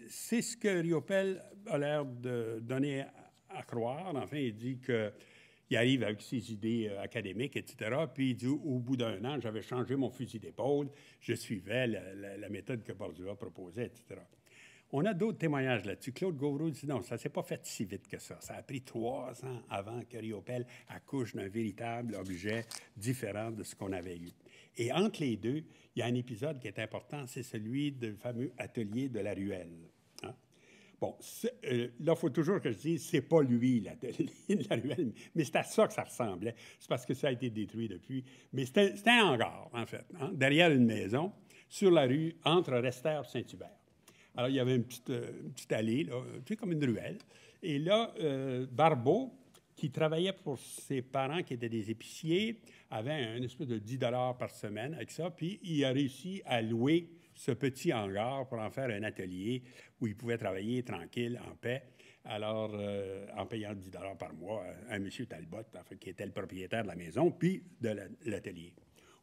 C'est ce que Riopelle a l'air de donner à croire. Enfin, il dit qu'il arrive avec ses idées académiques, etc. Puis il dit, au bout d'un an, j'avais changé mon fusil d'épaule, je suivais la méthode que Bordua proposait, etc. On a d'autres témoignages là-dessus. Claude Gauvreau dit non, ça ne s'est pas fait si vite que ça. Ça a pris 3 ans avant que Riopelle accouche d'un véritable objet différent de ce qu'on avait eu. Et entre les deux, il y a un épisode qui est important, c'est celui du fameux atelier de la ruelle. Hein? Bon, là, il faut toujours que je dise, c'est pas lui, l'atelier de la ruelle, mais c'est à ça que ça ressemblait. C'est parce que ça a été détruit depuis. Mais c'était un hangar, en fait, hein, derrière une maison, sur la rue, entre Restère et Saint-Hubert. Alors, il y avait une petite allée, là, tu sais, comme une ruelle. Et là, Barbeau, qui travaillait pour ses parents, qui étaient des épiciers, avait une espèce de 10 $ par semaine avec ça. Puis, il a réussi à louer ce petit hangar pour en faire un atelier où il pouvait travailler tranquille, en paix. Alors, en payant 10 $ par mois à M. Talbot, enfin, qui était le propriétaire de la maison, puis de l'atelier.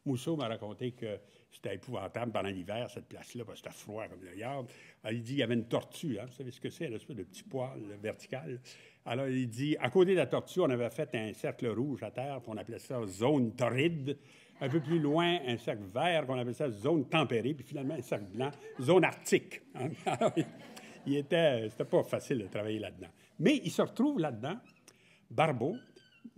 Mousseau m'a raconté que c'était épouvantable pendant l'hiver, cette place-là, parce que c'était froid comme le yard. Alors, il dit qu'il y avait une tortue, hein, vous savez ce que c'est, l'espèce de petit poil vertical. Alors, il dit, à côté de la tortue, on avait fait un cercle rouge à terre, puis on appelait ça zone torride. Un peu plus loin, un cercle vert, qu'on appelait ça zone tempérée, puis finalement, un cercle blanc, zone arctique. Alors, c'était pas facile de travailler là-dedans. Mais il se retrouve là-dedans, Barbeau,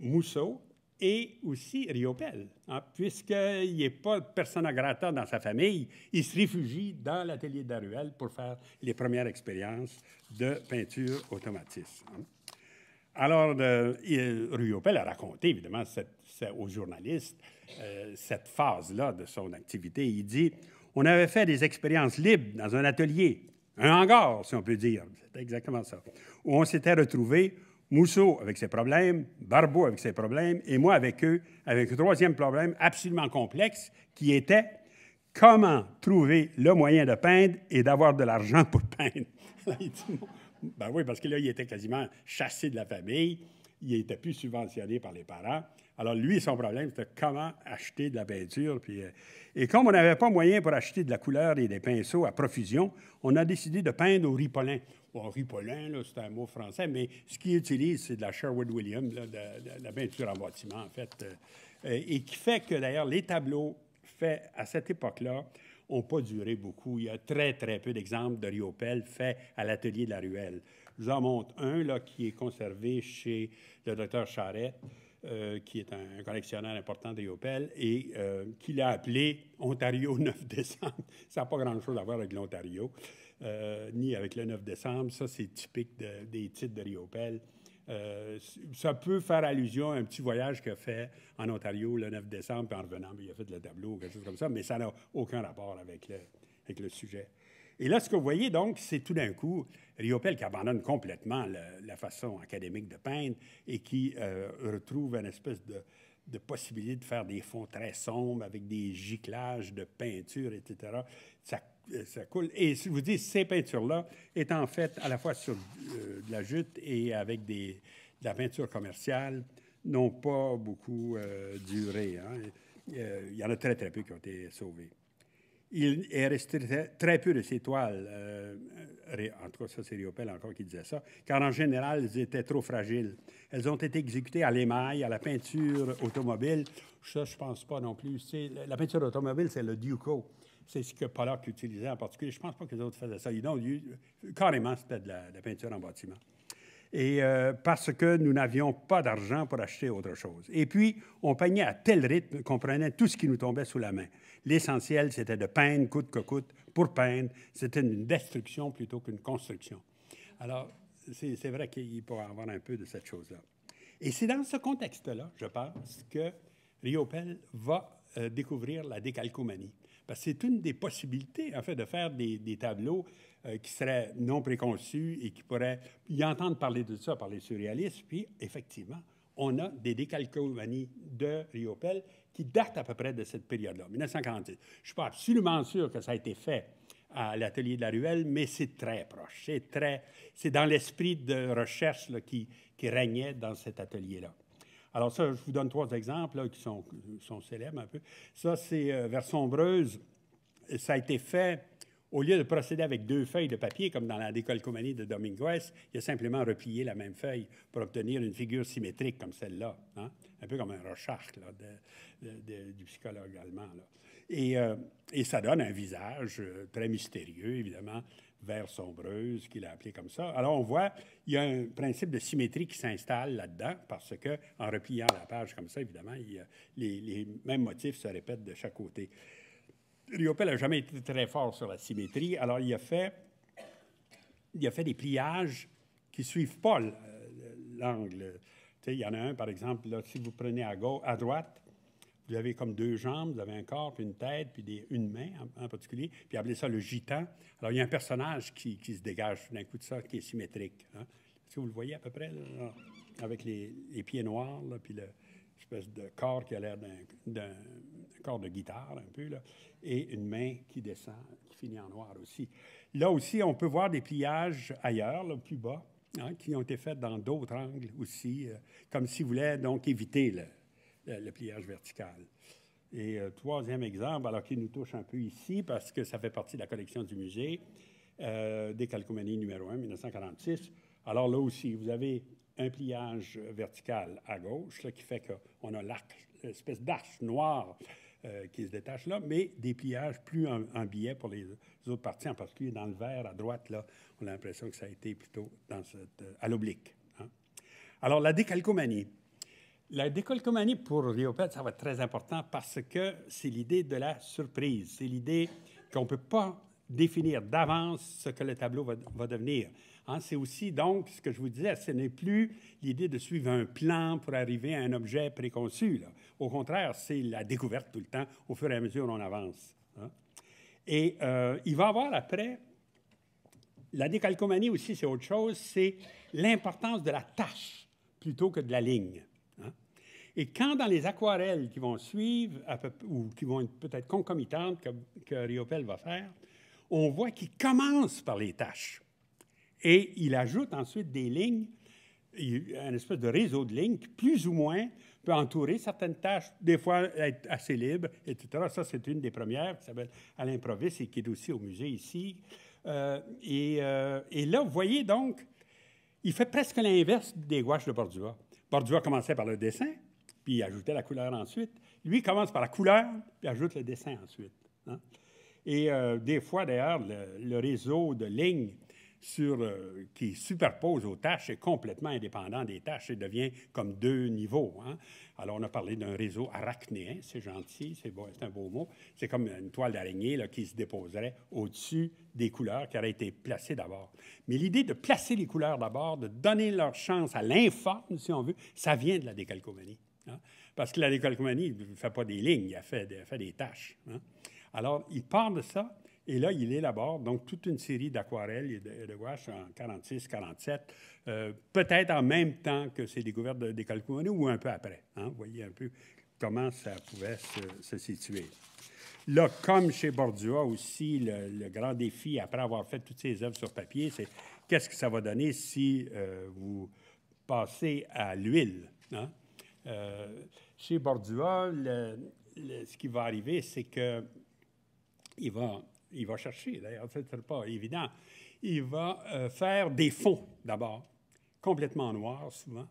Mousseau, et aussi Riopelle, hein, puisqu'il n'est pas persona grata dans sa famille, il se réfugie dans l'atelier de Daruel pour faire les premières expériences de peinture automatiste. Hein. Alors, Riopelle a raconté, évidemment, aux journalistes cette phase-là de son activité. Il dit « On avait fait des expériences libres dans un atelier, un hangar, si on peut dire. » C'était exactement ça. Où on s'était retrouvés, Mousseau avec ses problèmes, Barbeau avec ses problèmes, et moi avec eux, avec un troisième problème absolument complexe qui était comment trouver le moyen de peindre et d'avoir de l'argent pour peindre. Il dit, ben oui, parce que là, il était quasiment chassé de la famille, il n'était plus subventionné par les parents. Alors, lui, son problème, c'était comment acheter de la peinture. Puis, et comme on n'avait pas moyen pour acheter de la couleur et des pinceaux à profusion, on a décidé de peindre au ripolin. Bon, ripolin, c'est un mot français, mais ce qu'il utilise, c'est de la Sherwood-Williams, de la peinture en bâtiment, en fait. Et qui fait que, d'ailleurs, les tableaux faits à cette époque-là n'ont pas duré beaucoup. Il y a très, très peu d'exemples de Riopelle faits à l'atelier de la Ruelle. Je vous en montre un là, qui est conservé chez le docteur Charette, qui est un collectionneur important de Riopelle, et qui l'a appelé Ontario 9 décembre. Ça n'a pas grand-chose à voir avec l'Ontario, ni avec le 9 décembre. Ça, c'est typique des titres de Riopelle. Ça peut faire allusion à un petit voyage qu'il a fait en Ontario le 9 décembre, puis en revenant, il a fait le tableau ou quelque chose comme ça, mais ça n'a aucun rapport avec le sujet. Et là, ce que vous voyez, donc, c'est tout d'un coup Riopelle qui abandonne complètement la façon académique de peindre et qui retrouve une espèce de possibilité de faire des fonds très sombres avec des giclages de peinture, etc. Ça coule. Et si je vous dis, ces peintures-là étant faites à la fois sur de la jute et avec de la peinture commerciale, n'ont pas beaucoup duré. Hein. Il y en a très, très peu qui ont été sauvés. Il est resté très peu de ces toiles, en tout cas, ça c'est Riopelle encore qui disait ça, car en général, elles étaient trop fragiles. Elles ont été exécutées à l'émail, à la peinture automobile. Ça, je ne pense pas non plus. La peinture automobile, c'est le Duco. C'est ce que Pollock utilisait en particulier. Je ne pense pas que les autres faisaient ça. Carrément, c'était de la peinture en bâtiment. Et parce que nous n'avions pas d'argent pour acheter autre chose. Et puis, on peignait à tel rythme qu'on prenait tout ce qui nous tombait sous la main. L'essentiel, c'était de peindre coûte que coûte pour peindre. C'était une destruction plutôt qu'une construction. Alors, c'est vrai qu'il peut y avoir un peu de cette chose-là. Et c'est dans ce contexte-là, je pense, que Riopelle va découvrir la décalcomanie. Parce que c'est une des possibilités, en fait, de faire des tableaux qui seraient non préconçus et qui pourraient y entendre parler de ça par les surréalistes. Puis, effectivement, on a des décalcomanies de Riopelle qui datent à peu près de cette période-là, 1946. Je ne suis pas absolument sûr que ça a été fait à l'atelier de la Ruelle, mais c'est très proche. C'est dans l'esprit de recherche là, qui régnait dans cet atelier-là. Alors ça, je vous donne 3 exemples là, qui sont célèbres un peu. Ça, c'est vers Sombreuse. Ça a été fait, au lieu de procéder avec 2 feuilles de papier, comme dans la décalcomanie de Dominguez, il a simplement replié la même feuille pour obtenir une figure symétrique comme celle-là, hein? Un peu comme un Rorschach là, du psychologue allemand. Là. Et ça donne un visage très mystérieux, évidemment, vers Sombreuse, qu'il a appelé comme ça. Alors, on voit, il y a un principe de symétrie qui s'installe là-dedans, parce qu'en repliant la page comme ça, évidemment, les mêmes motifs se répètent de chaque côté. Riopelle n'a jamais été très fort sur la symétrie, alors il a fait des pliages qui ne suivent pas l'angle. Il y en a un, par exemple, là, si vous prenez à droite, vous avez comme 2 jambes, vous avez un corps, puis une tête, puis une main en particulier, puis appelez ça le gitan. Alors, il y a un personnage qui se dégage d'un coup de ça, qui est symétrique. Hein? Est-ce que vous le voyez à peu près, là, avec les pieds noirs, là, puis l'espèce de corps qui a l'air d'un corps de guitare, un peu, là, et une main qui descend, qui finit en noir aussi. Là aussi, on peut voir des pliages ailleurs, là, plus bas, hein, qui ont été faits dans d'autres angles aussi, comme s'ils voulaient donc éviter le pliage vertical. Et troisième exemple, alors qui nous touche un peu ici, parce que ça fait partie de la collection du musée, décalcomanie numéro 1, 1946. Alors là aussi, vous avez un pliage vertical à gauche, là, qui fait qu'on a l'arc, l'espèce d'arche noire qui se détache là, mais des pliages plus en biais pour les autres parties, en particulier dans le vert à droite, là, on a l'impression que ça a été plutôt dans à l'oblique. Hein. Alors, la décalcomanie. La décalcomanie pour Riopel, ça va être très important parce que c'est l'idée de la surprise. C'est l'idée qu'on ne peut pas définir d'avance ce que le tableau va devenir. Hein, c'est aussi, donc, ce que je vous disais, ce n'est plus l'idée de suivre un plan pour arriver à un objet préconçu. Là. Au contraire, c'est la découverte tout le temps, au fur et à mesure où on avance. Hein. Et il va y avoir après, la décalcomanie aussi, c'est autre chose, c'est l'importance de la tâche plutôt que de la ligne. Hein. Et quand dans les aquarelles qui vont suivre, ou qui vont être peut-être concomitantes que Riopel va faire, on voit qu'il commence par les taches. Et il ajoute ensuite des lignes, un espèce de réseau de lignes qui, plus ou moins, peut entourer certaines tâches, des fois être assez libre, etc. Ça, c'est une des premières qui s'appelle « À l'improviste » et qui est aussi au musée ici. Et là, vous voyez donc, il fait presque l'inverse des gouaches de Bordua. Bordua commençait par le dessin, puis il ajoutait la couleur ensuite. Lui, il commence par la couleur, puis ajoute le dessin ensuite. Hein? Et des fois, d'ailleurs, le réseau de lignes qui superpose aux tâches est complètement indépendant des tâches et devient comme deux niveaux. Hein? Alors, on a parlé d'un réseau arachnéen, c'est gentil, c'est un beau mot. C'est comme une toile d'araignée là, qui se déposerait au-dessus des couleurs qui auraient été placées d'abord. Mais l'idée de placer les couleurs d'abord, de donner leur chance à l'informe, si on veut, ça vient de la décalcomanie. Hein? Parce que la décalcomanie ne fait pas des lignes, elle fait des tâches. Hein? Alors, il part de ça, et là, il élabore donc toute une série d'aquarelles et de gouaches en 46, 47, peut-être en même temps que ces découvertes de décalcomanie ou un peu après. Hein? Vous voyez un peu comment ça pouvait se situer. Là, comme chez Bordua aussi, le grand défi, après avoir fait toutes ces œuvres sur papier, c'est qu'est-ce que ça va donner si vous passez à l'huile. Hein? Chez Bordua, ce qui va arriver, c'est que il va chercher, d'ailleurs, ce n'est pas évident, il va faire des fonds d'abord, complètement noirs souvent,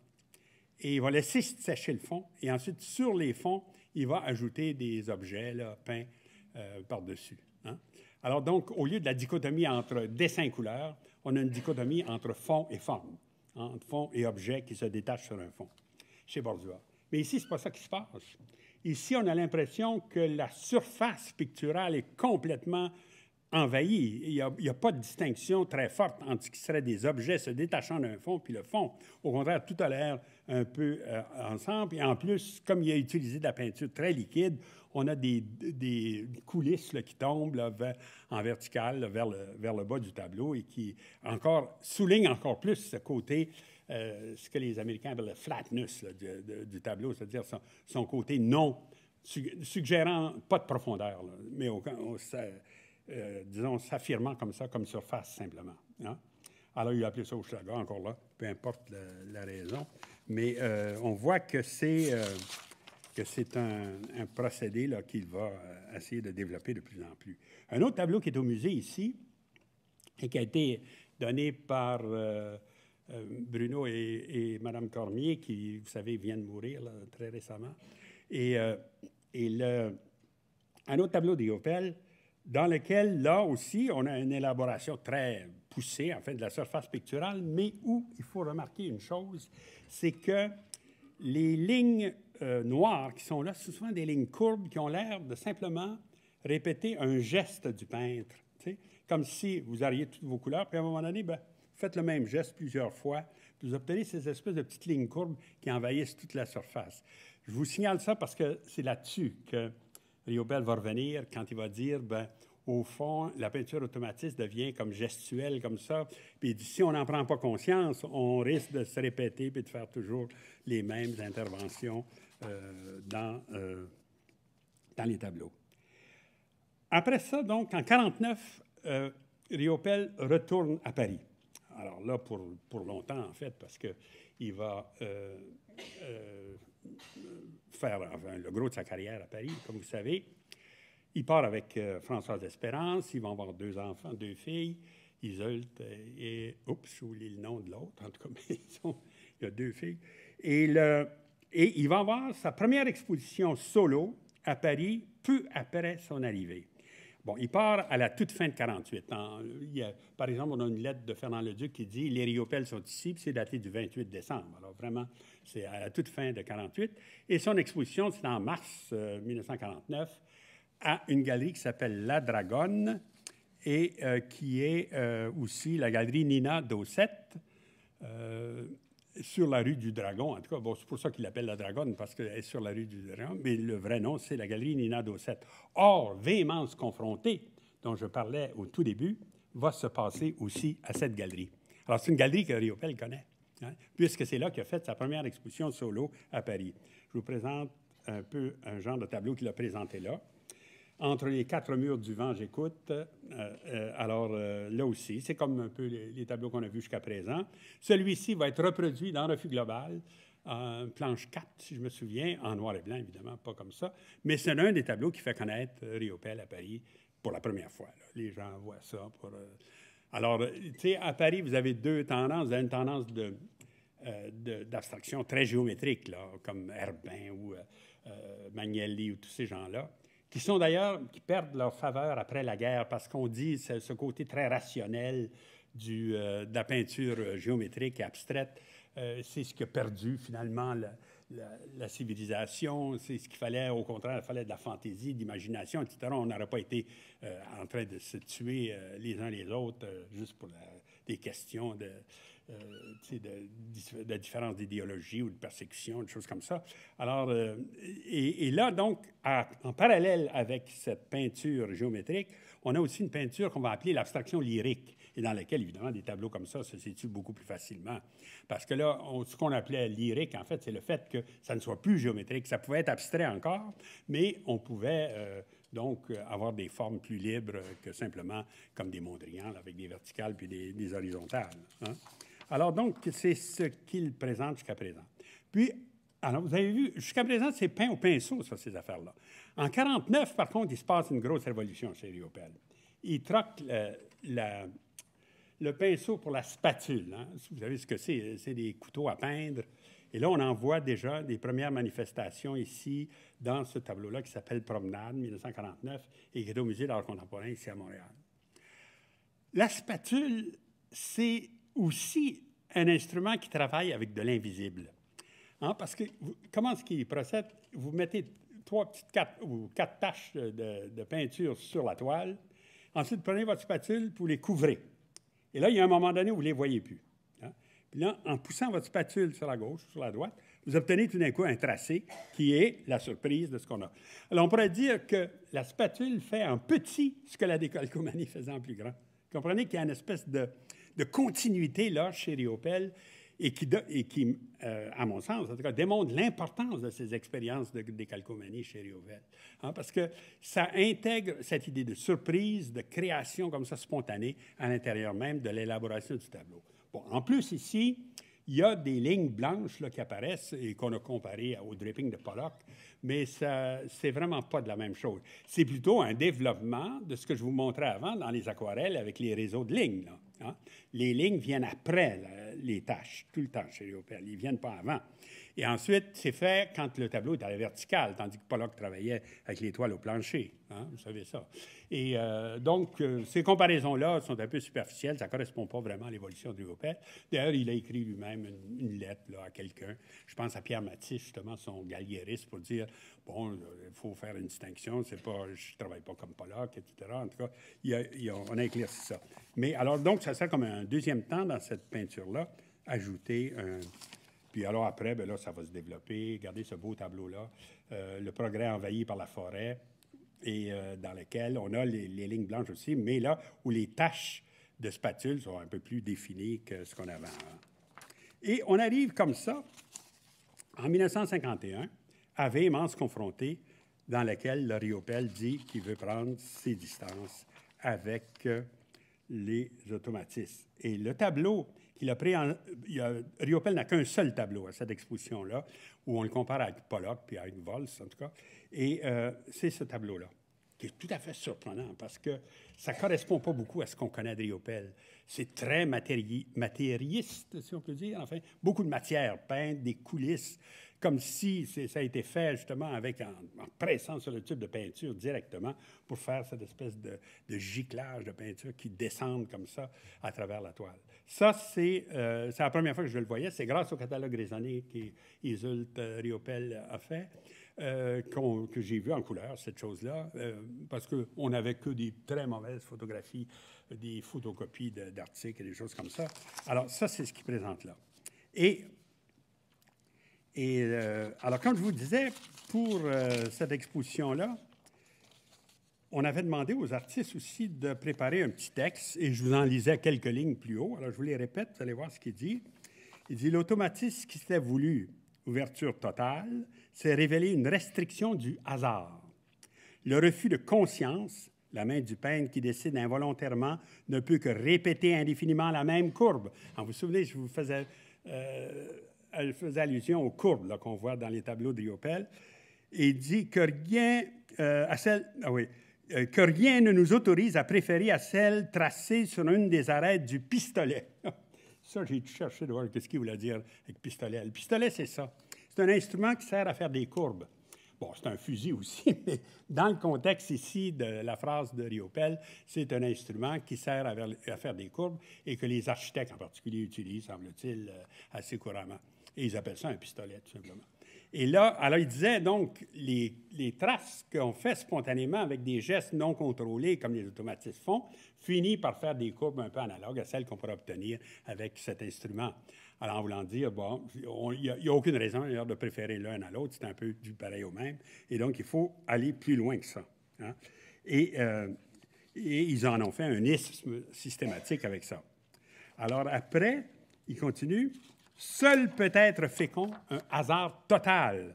et il va laisser sécher le fond, et ensuite, sur les fonds, il va ajouter des objets là, peints par-dessus. Hein? Alors donc, au lieu de la dichotomie entre dessin-couleur, on a une dichotomie entre fond et forme, hein, entre fond et objet qui se détachent sur un fond, chez Bordua. Mais ici, ce n'est pas ça qui se passe. Ici, on a l'impression que la surface picturale est complètement envahie. Il n'y a pas de distinction très forte entre ce qui serait des objets se détachant d'un fond puis le fond. Au contraire, tout a l'air un peu ensemble. Et en plus, comme il a utilisé de la peinture très liquide, on a des coulisses là, qui tombent là, en verticale là, vers le bas du tableau et qui soulignent encore plus ce côté ce que les Américains appellent le flatness là, du tableau, c'est-à-dire son côté non suggérant pas de profondeur, là, mais disons s'affirmant comme ça, comme surface simplement. Hein? Alors, il a appelé ça Hochelaga, encore là, peu importe la raison, mais on voit que c'est un procédé là, qu'il va essayer de développer de plus en plus. Un autre tableau qui est au musée ici et qui a été donné par Bruno et Mme Cormier, qui, vous savez, viennent de mourir là, très récemment. Et un autre tableau d'Riopel, dans lequel, là aussi, on a une élaboration très poussée, en fait, de la surface picturale, mais où il faut remarquer une chose, c'est que les lignes noires qui sont là, ce sont souvent des lignes courbes qui ont l'air de simplement répéter un geste du peintre, comme si vous auriez toutes vos couleurs, puis à un moment donné, ben, faites le même geste plusieurs fois, puis vous obtenez ces espèces de petites lignes courbes qui envahissent toute la surface. Je vous signale ça parce que c'est là-dessus que Riopel va revenir quand il va dire, ben, au fond, la peinture automatiste devient comme gestuelle, comme ça. Puis il dit, si on n'en prend pas conscience, on risque de se répéter puis de faire toujours les mêmes interventions dans les tableaux. Après ça, donc, en 1949, Riopel retourne à Paris. Alors là, pour longtemps, en fait, parce qu'il va faire enfin, le gros de sa carrière à Paris, comme vous savez. Il part avec Françoise Espérance. Ils vont avoir 2 enfants, 2 filles, Iseult et... Oups, j'ai oublié le nom de l'autre. En tout cas, mais il y a 2 filles. Et il va avoir sa première exposition solo à Paris, peu après son arrivée. Bon, il part à la toute fin de 1948. Par exemple, on a une lettre de Fernand Leduc qui dit « Les Riopelles sont ici », puis c'est daté du 28 décembre. Alors vraiment, c'est à la toute fin de 1948. Et son exposition, c'est en mars 1949, à une galerie qui s'appelle La Dragonne et qui est aussi la galerie Nina Dosset, sur la rue du Dragon. En tout cas, bon, c'est pour ça qu'il l'appelle La Dragonne, parce qu'elle est sur la rue du Dragon, mais le vrai nom, c'est la galerie Nina Dosset. Or, Véhémence confrontée, dont je parlais au tout début, va se passer aussi à cette galerie. Alors, c'est une galerie que Riopelle connaît, hein, puisque c'est là qu'il a fait sa première exposition solo à Paris. Je vous présente un peu un genre de tableau qu'il a présenté là. Entre les 4 murs du vent, j'écoute. Alors, là aussi, c'est comme un peu les tableaux qu'on a vus jusqu'à présent. Celui-ci va être reproduit dans Refus Global, planche 4, si je me souviens, en noir et blanc, évidemment, pas comme ça. Mais c'est un des tableaux qui fait connaître Riopelle à Paris pour la première fois. Là. Les gens voient ça. Alors, tu sais, à Paris, vous avez 2 tendances. Vous avez une tendance d'abstraction très géométrique, là, comme Herbin ou Magnelli ou tous ces gens-là, qui sont d'ailleurs, qui perdent leur faveur après la guerre parce qu'on dit ce côté très rationnel de la peinture géométrique et abstraite, c'est ce qui a perdu finalement la civilisation, c'est ce qu'il fallait, au contraire, il fallait de la fantaisie, de l'imagination, etc. On n'aurait pas été en train de se tuer les uns les autres juste pour des questions de différence d'idéologie ou de persécution, des choses comme ça. Alors, et là, donc, en parallèle avec cette peinture géométrique, on a aussi une peinture qu'on va appeler l'abstraction lyrique, et dans laquelle, évidemment, des tableaux comme ça se situent beaucoup plus facilement. Parce que là, ce qu'on appelait lyrique, en fait, c'est le fait que ça ne soit plus géométrique. Ça pouvait être abstrait encore, mais on pouvait donc avoir des formes plus libres que simplement comme des Mondrian, là, avec des verticales puis des horizontales. Hein? Alors, donc, c'est ce qu'il présente jusqu'à présent. Puis, alors, vous avez vu, jusqu'à présent, c'est peint au pinceau, ça, ces affaires-là. En 1949, par contre, il se passe une grosse révolution chez Riopelle. Il troque le pinceau pour la spatule. Hein? Vous savez ce que c'est des couteaux à peindre. Et là, on en voit déjà des premières manifestations ici, dans ce tableau-là qui s'appelle Promenade, 1949, et qui est au Musée d'art contemporain ici à Montréal. La spatule, c'est aussi un instrument qui travaille avec de l'invisible. Hein? Parce que, comment est-ce qu'il procède? Vous mettez 4 taches de peinture sur la toile. Ensuite, prenez votre spatule pour les couvrir. Et là, il y a un moment donné où vous ne les voyez plus. Hein? Puis là, en poussant votre spatule sur la gauche, sur la droite, vous obtenez tout d'un coup un tracé qui est la surprise de ce qu'on a. Alors, on pourrait dire que la spatule fait en petit ce que la décalcomanie faisait en plus grand. Vous comprenez qu'il y a une espèce de continuité là chez Riopelle et qui à mon sens, en tout cas, démontre l'importance de ces expériences de décalcomanie chez Riopelle. Hein, parce que ça intègre cette idée de surprise, de création comme ça spontanée à l'intérieur même de l'élaboration du tableau. Bon, en plus, ici, il y a des lignes blanches là, qui apparaissent et qu'on a comparées au dripping de Pollock, mais c'est vraiment pas de la même chose. C'est plutôt un développement de ce que je vous montrais avant dans les aquarelles avec les réseaux de lignes. Là, hein? Les lignes viennent après les taches, tout le temps chez Riopelle. Ils ne viennent pas avant. Et ensuite, c'est fait quand le tableau est à la verticale, tandis que Pollock travaillait avec les toiles au plancher. Hein? Vous savez ça. Et donc, ces comparaisons-là sont un peu superficielles. Ça ne correspond pas vraiment à l'évolution de Riopelle. D'ailleurs, il a écrit lui-même une lettre là, à quelqu'un. Je pense à Pierre Matisse, justement, son galliériste, pour dire, bon, il faut faire une distinction. C'est pas, je ne travaille pas comme Pollock, etc. En tout cas, on a éclairci ça. Mais alors, donc, ça sert comme un deuxième temps dans cette peinture-là, ajouter un... Puis alors après, bien là, ça va se développer. Regardez ce beau tableau-là. Le progrès envahi par la forêt, et dans lequel on a les lignes blanches aussi, mais là où les taches de spatule sont un peu plus définies que ce qu'on avait avant. Et on arrive comme ça, en 1951, à Véhémence confrontée, dans laquelle le Riopelle dit qu'il veut prendre ses distances avec les automatistes. Et le tableau qu'il a pris Riopelle n'a qu'un seul tableau à cette exposition-là, où on le compare avec Pollock puis avec Vols, en tout cas. Et c'est ce tableau-là, qui est tout à fait surprenant, parce que ça ne correspond pas beaucoup à ce qu'on connaît de Riopelle. C'est très matériiste, si on peut dire. Enfin, beaucoup de matière peinte, des coulisses, comme si ça a été fait justement en pressant sur le tube de peinture directement pour faire cette espèce de giclage de peinture qui descend comme ça à travers la toile. Ça, c'est la première fois que je le voyais. C'est grâce au catalogue raisonné qu'Iseult Riopelle a fait. Que j'ai vu en couleur, cette chose-là, parce qu'on n'avait que des très mauvaises photographies, des photocopies d'articles et des choses comme ça. Alors, ça, c'est ce qu'il présente là. Alors, comme je vous disais, pour cette exposition-là, on avait demandé aux artistes aussi de préparer un petit texte, et je vous en lisais quelques lignes plus haut. Alors, je vous les répète, vous allez voir ce qu'il dit. Il dit « L'automatisme qui s'était voulu, ouverture totale, s'est révélé une restriction du hasard. Le refus de conscience, la main du peintre qui décide involontairement, ne peut que répéter indéfiniment la même courbe. » Alors, vous vous souvenez, elle faisait allusion aux courbes qu'on voit dans les tableaux de Riopelle. Et dit que rien, que rien ne nous autorise à préférer à celle tracée sur une des arêtes du pistolet. Ça, j'ai cherché de voir ce qu'il voulait dire avec pistolet. Le pistolet, c'est ça. C'est un instrument qui sert à faire des courbes. Bon, c'est un fusil aussi, mais dans le contexte ici de la phrase de Riopelle, c'est un instrument qui sert à faire des courbes et que les architectes en particulier utilisent, semble-t-il, assez couramment. Et ils appellent ça un pistolet, tout simplement. Et là, alors il disait donc, les traces qu'on fait spontanément avec des gestes non contrôlés, comme les automatistes font, finissent par faire des courbes un peu analogues à celles qu'on pourrait obtenir avec cet instrument. Alors, en voulant dire, bon, il n'y a aucune raison d'ailleurs de préférer l'un à l'autre, c'est un peu du pareil au même, et donc il faut aller plus loin que ça. Hein? Et ils en ont fait un isthme systématique avec ça. Alors après, il continue. Seul peut être fécond un hasard total,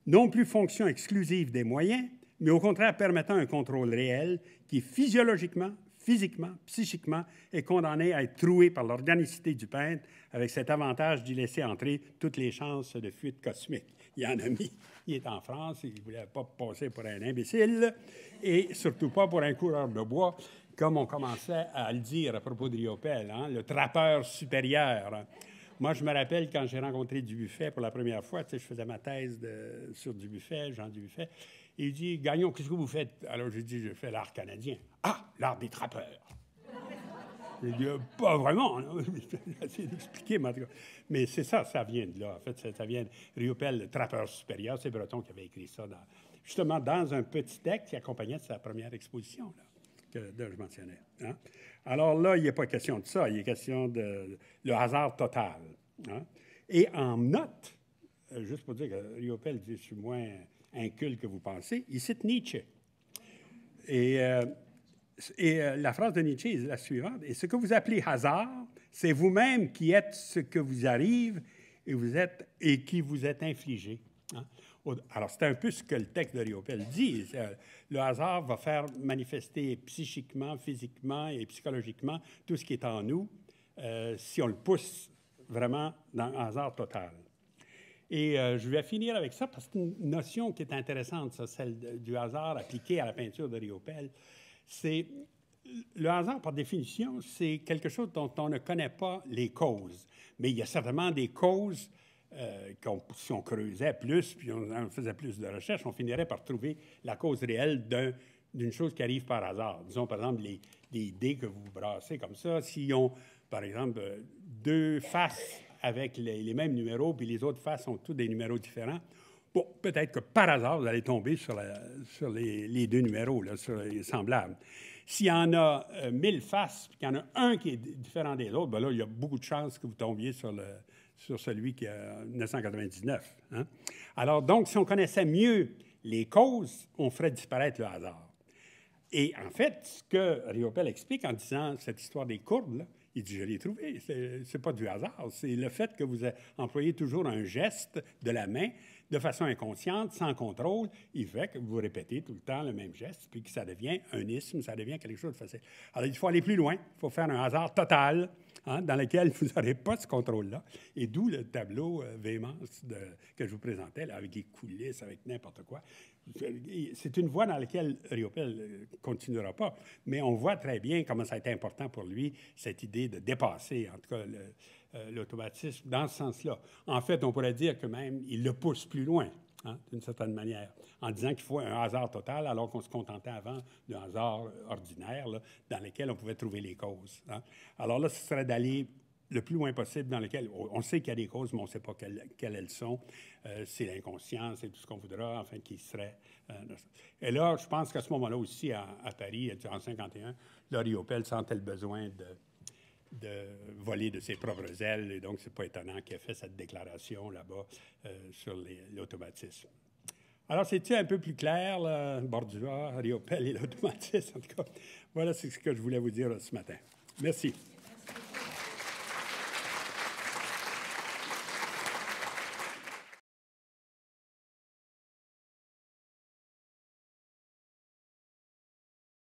non plus fonction exclusive des moyens, mais au contraire permettant un contrôle réel qui physiologiquement, physiquement, psychiquement est condamné à être troué par l'organicité du peintre avec cet avantage d'y laisser entrer toutes les chances de fuite cosmique. Il en a mis. Il est en France, il ne voulait pas passer pour un imbécile et surtout pas pour un coureur de bois, comme on commençait à le dire à propos de Riopelle, hein, le trappeur supérieur. Moi, je me rappelle quand j'ai rencontré Dubuffet pour la première fois, tu sais, je faisais ma thèse sur Dubuffet, Jean Dubuffet, et il dit « Gagnon, qu'est-ce que vous faites? » Alors, j'ai dit « Je fais l'art canadien. »« Ah, l'art des trappeurs. » J'ai dit « Pas vraiment. » J'ai essayé d'expliquer, mais en tout cas. Mais c'est ça, ça vient de là. En fait, ça vient de Riopelle, le trappeur supérieur. C'est Breton qui avait écrit ça, justement dans un petit texte qui accompagnait sa première exposition, là, que je mentionnais. Hein? Alors là, il n'est pas question de ça, il est question de le hasard total. Hein? Et en note, juste pour dire que Riopelle dit « Je suis moins inculte que vous pensez », il cite Nietzsche. Et la phrase de Nietzsche est la suivante. « Et ce que vous appelez hasard, c'est vous-même qui êtes ce que vous arrive et qui vous êtes infligé. Hein? » Alors, c'est un peu ce que le texte de Riopelle dit. Le hasard va faire manifester psychiquement, physiquement et psychologiquement tout ce qui est en nous si on le pousse vraiment dans un hasard total. Et je vais finir avec ça parce que c'est une notion qui est intéressante, ça, celle du hasard appliqué à la peinture de Riopelle. C'est le hasard, par définition, c'est quelque chose dont on ne connaît pas les causes. Mais il y a certainement des causes si on creusait plus, puis on faisait plus de recherches, on finirait par trouver la cause réelle d'une chose qui arrive par hasard. Disons, par exemple, les dés que vous brassez comme ça, s'ils ont, par exemple, deux faces avec les mêmes numéros, puis les autres faces ont tous des numéros différents, bon, peut-être que par hasard, vous allez tomber sur les deux numéros, là, sur les semblables. S'il y en a 1000 faces, puis qu'il y en a un qui est différent des autres, bien là, il y a beaucoup de chances que vous tombiez sur celui qui a 999. Hein? Alors, donc, si on connaissait mieux les causes, on ferait disparaître le hasard. Et en fait, ce que Riopelle explique en disant cette histoire des courbes, là, Il dit, je l'ai trouvé. C'est pas du hasard. C'est le fait que vous employez toujours un geste de la main de façon inconsciente, sans contrôle. Il fait que vous répétez tout le temps le même geste, puis que ça devient un isme, ça devient quelque chose de facile. Alors, il faut aller plus loin. Il faut faire un hasard total, hein, dans lequel vous n'aurez pas ce contrôle-là. Et d'où le tableau Véhémence que je vous présentais, là, avec des coulisses, avec n'importe quoi. C'est une voie dans laquelle Riopelle ne continuera pas, mais on voit très bien comment ça a été important pour lui, cette idée de dépasser, en tout cas, l'automatisme dans ce sens-là. En fait, on pourrait dire que même il le pousse plus loin, hein, d'une certaine manière, en disant qu'il faut un hasard total, alors qu'on se contentait avant d'un hasard ordinaire, là, dans lequel on pouvait trouver les causes. Hein. Alors là, ce serait d'aller le plus loin possible dans lequel on sait qu'il y a des causes, mais on ne sait pas quelles elles sont. C'est l'inconscient, c'est tout ce qu'on voudra, enfin, qui serait... Et là, je pense qu'à ce moment-là aussi, à Paris, en 1951, là, Riopelle sentait le besoin de voler de ses propres ailes, et donc, ce n'est pas étonnant qu'il ait fait cette déclaration là-bas sur l'automatisme. Alors, c'est-tu un peu plus clair, là, Bordua, Riopelle et l'automatisme? En tout cas, voilà ce que je voulais vous dire ce matin. Merci.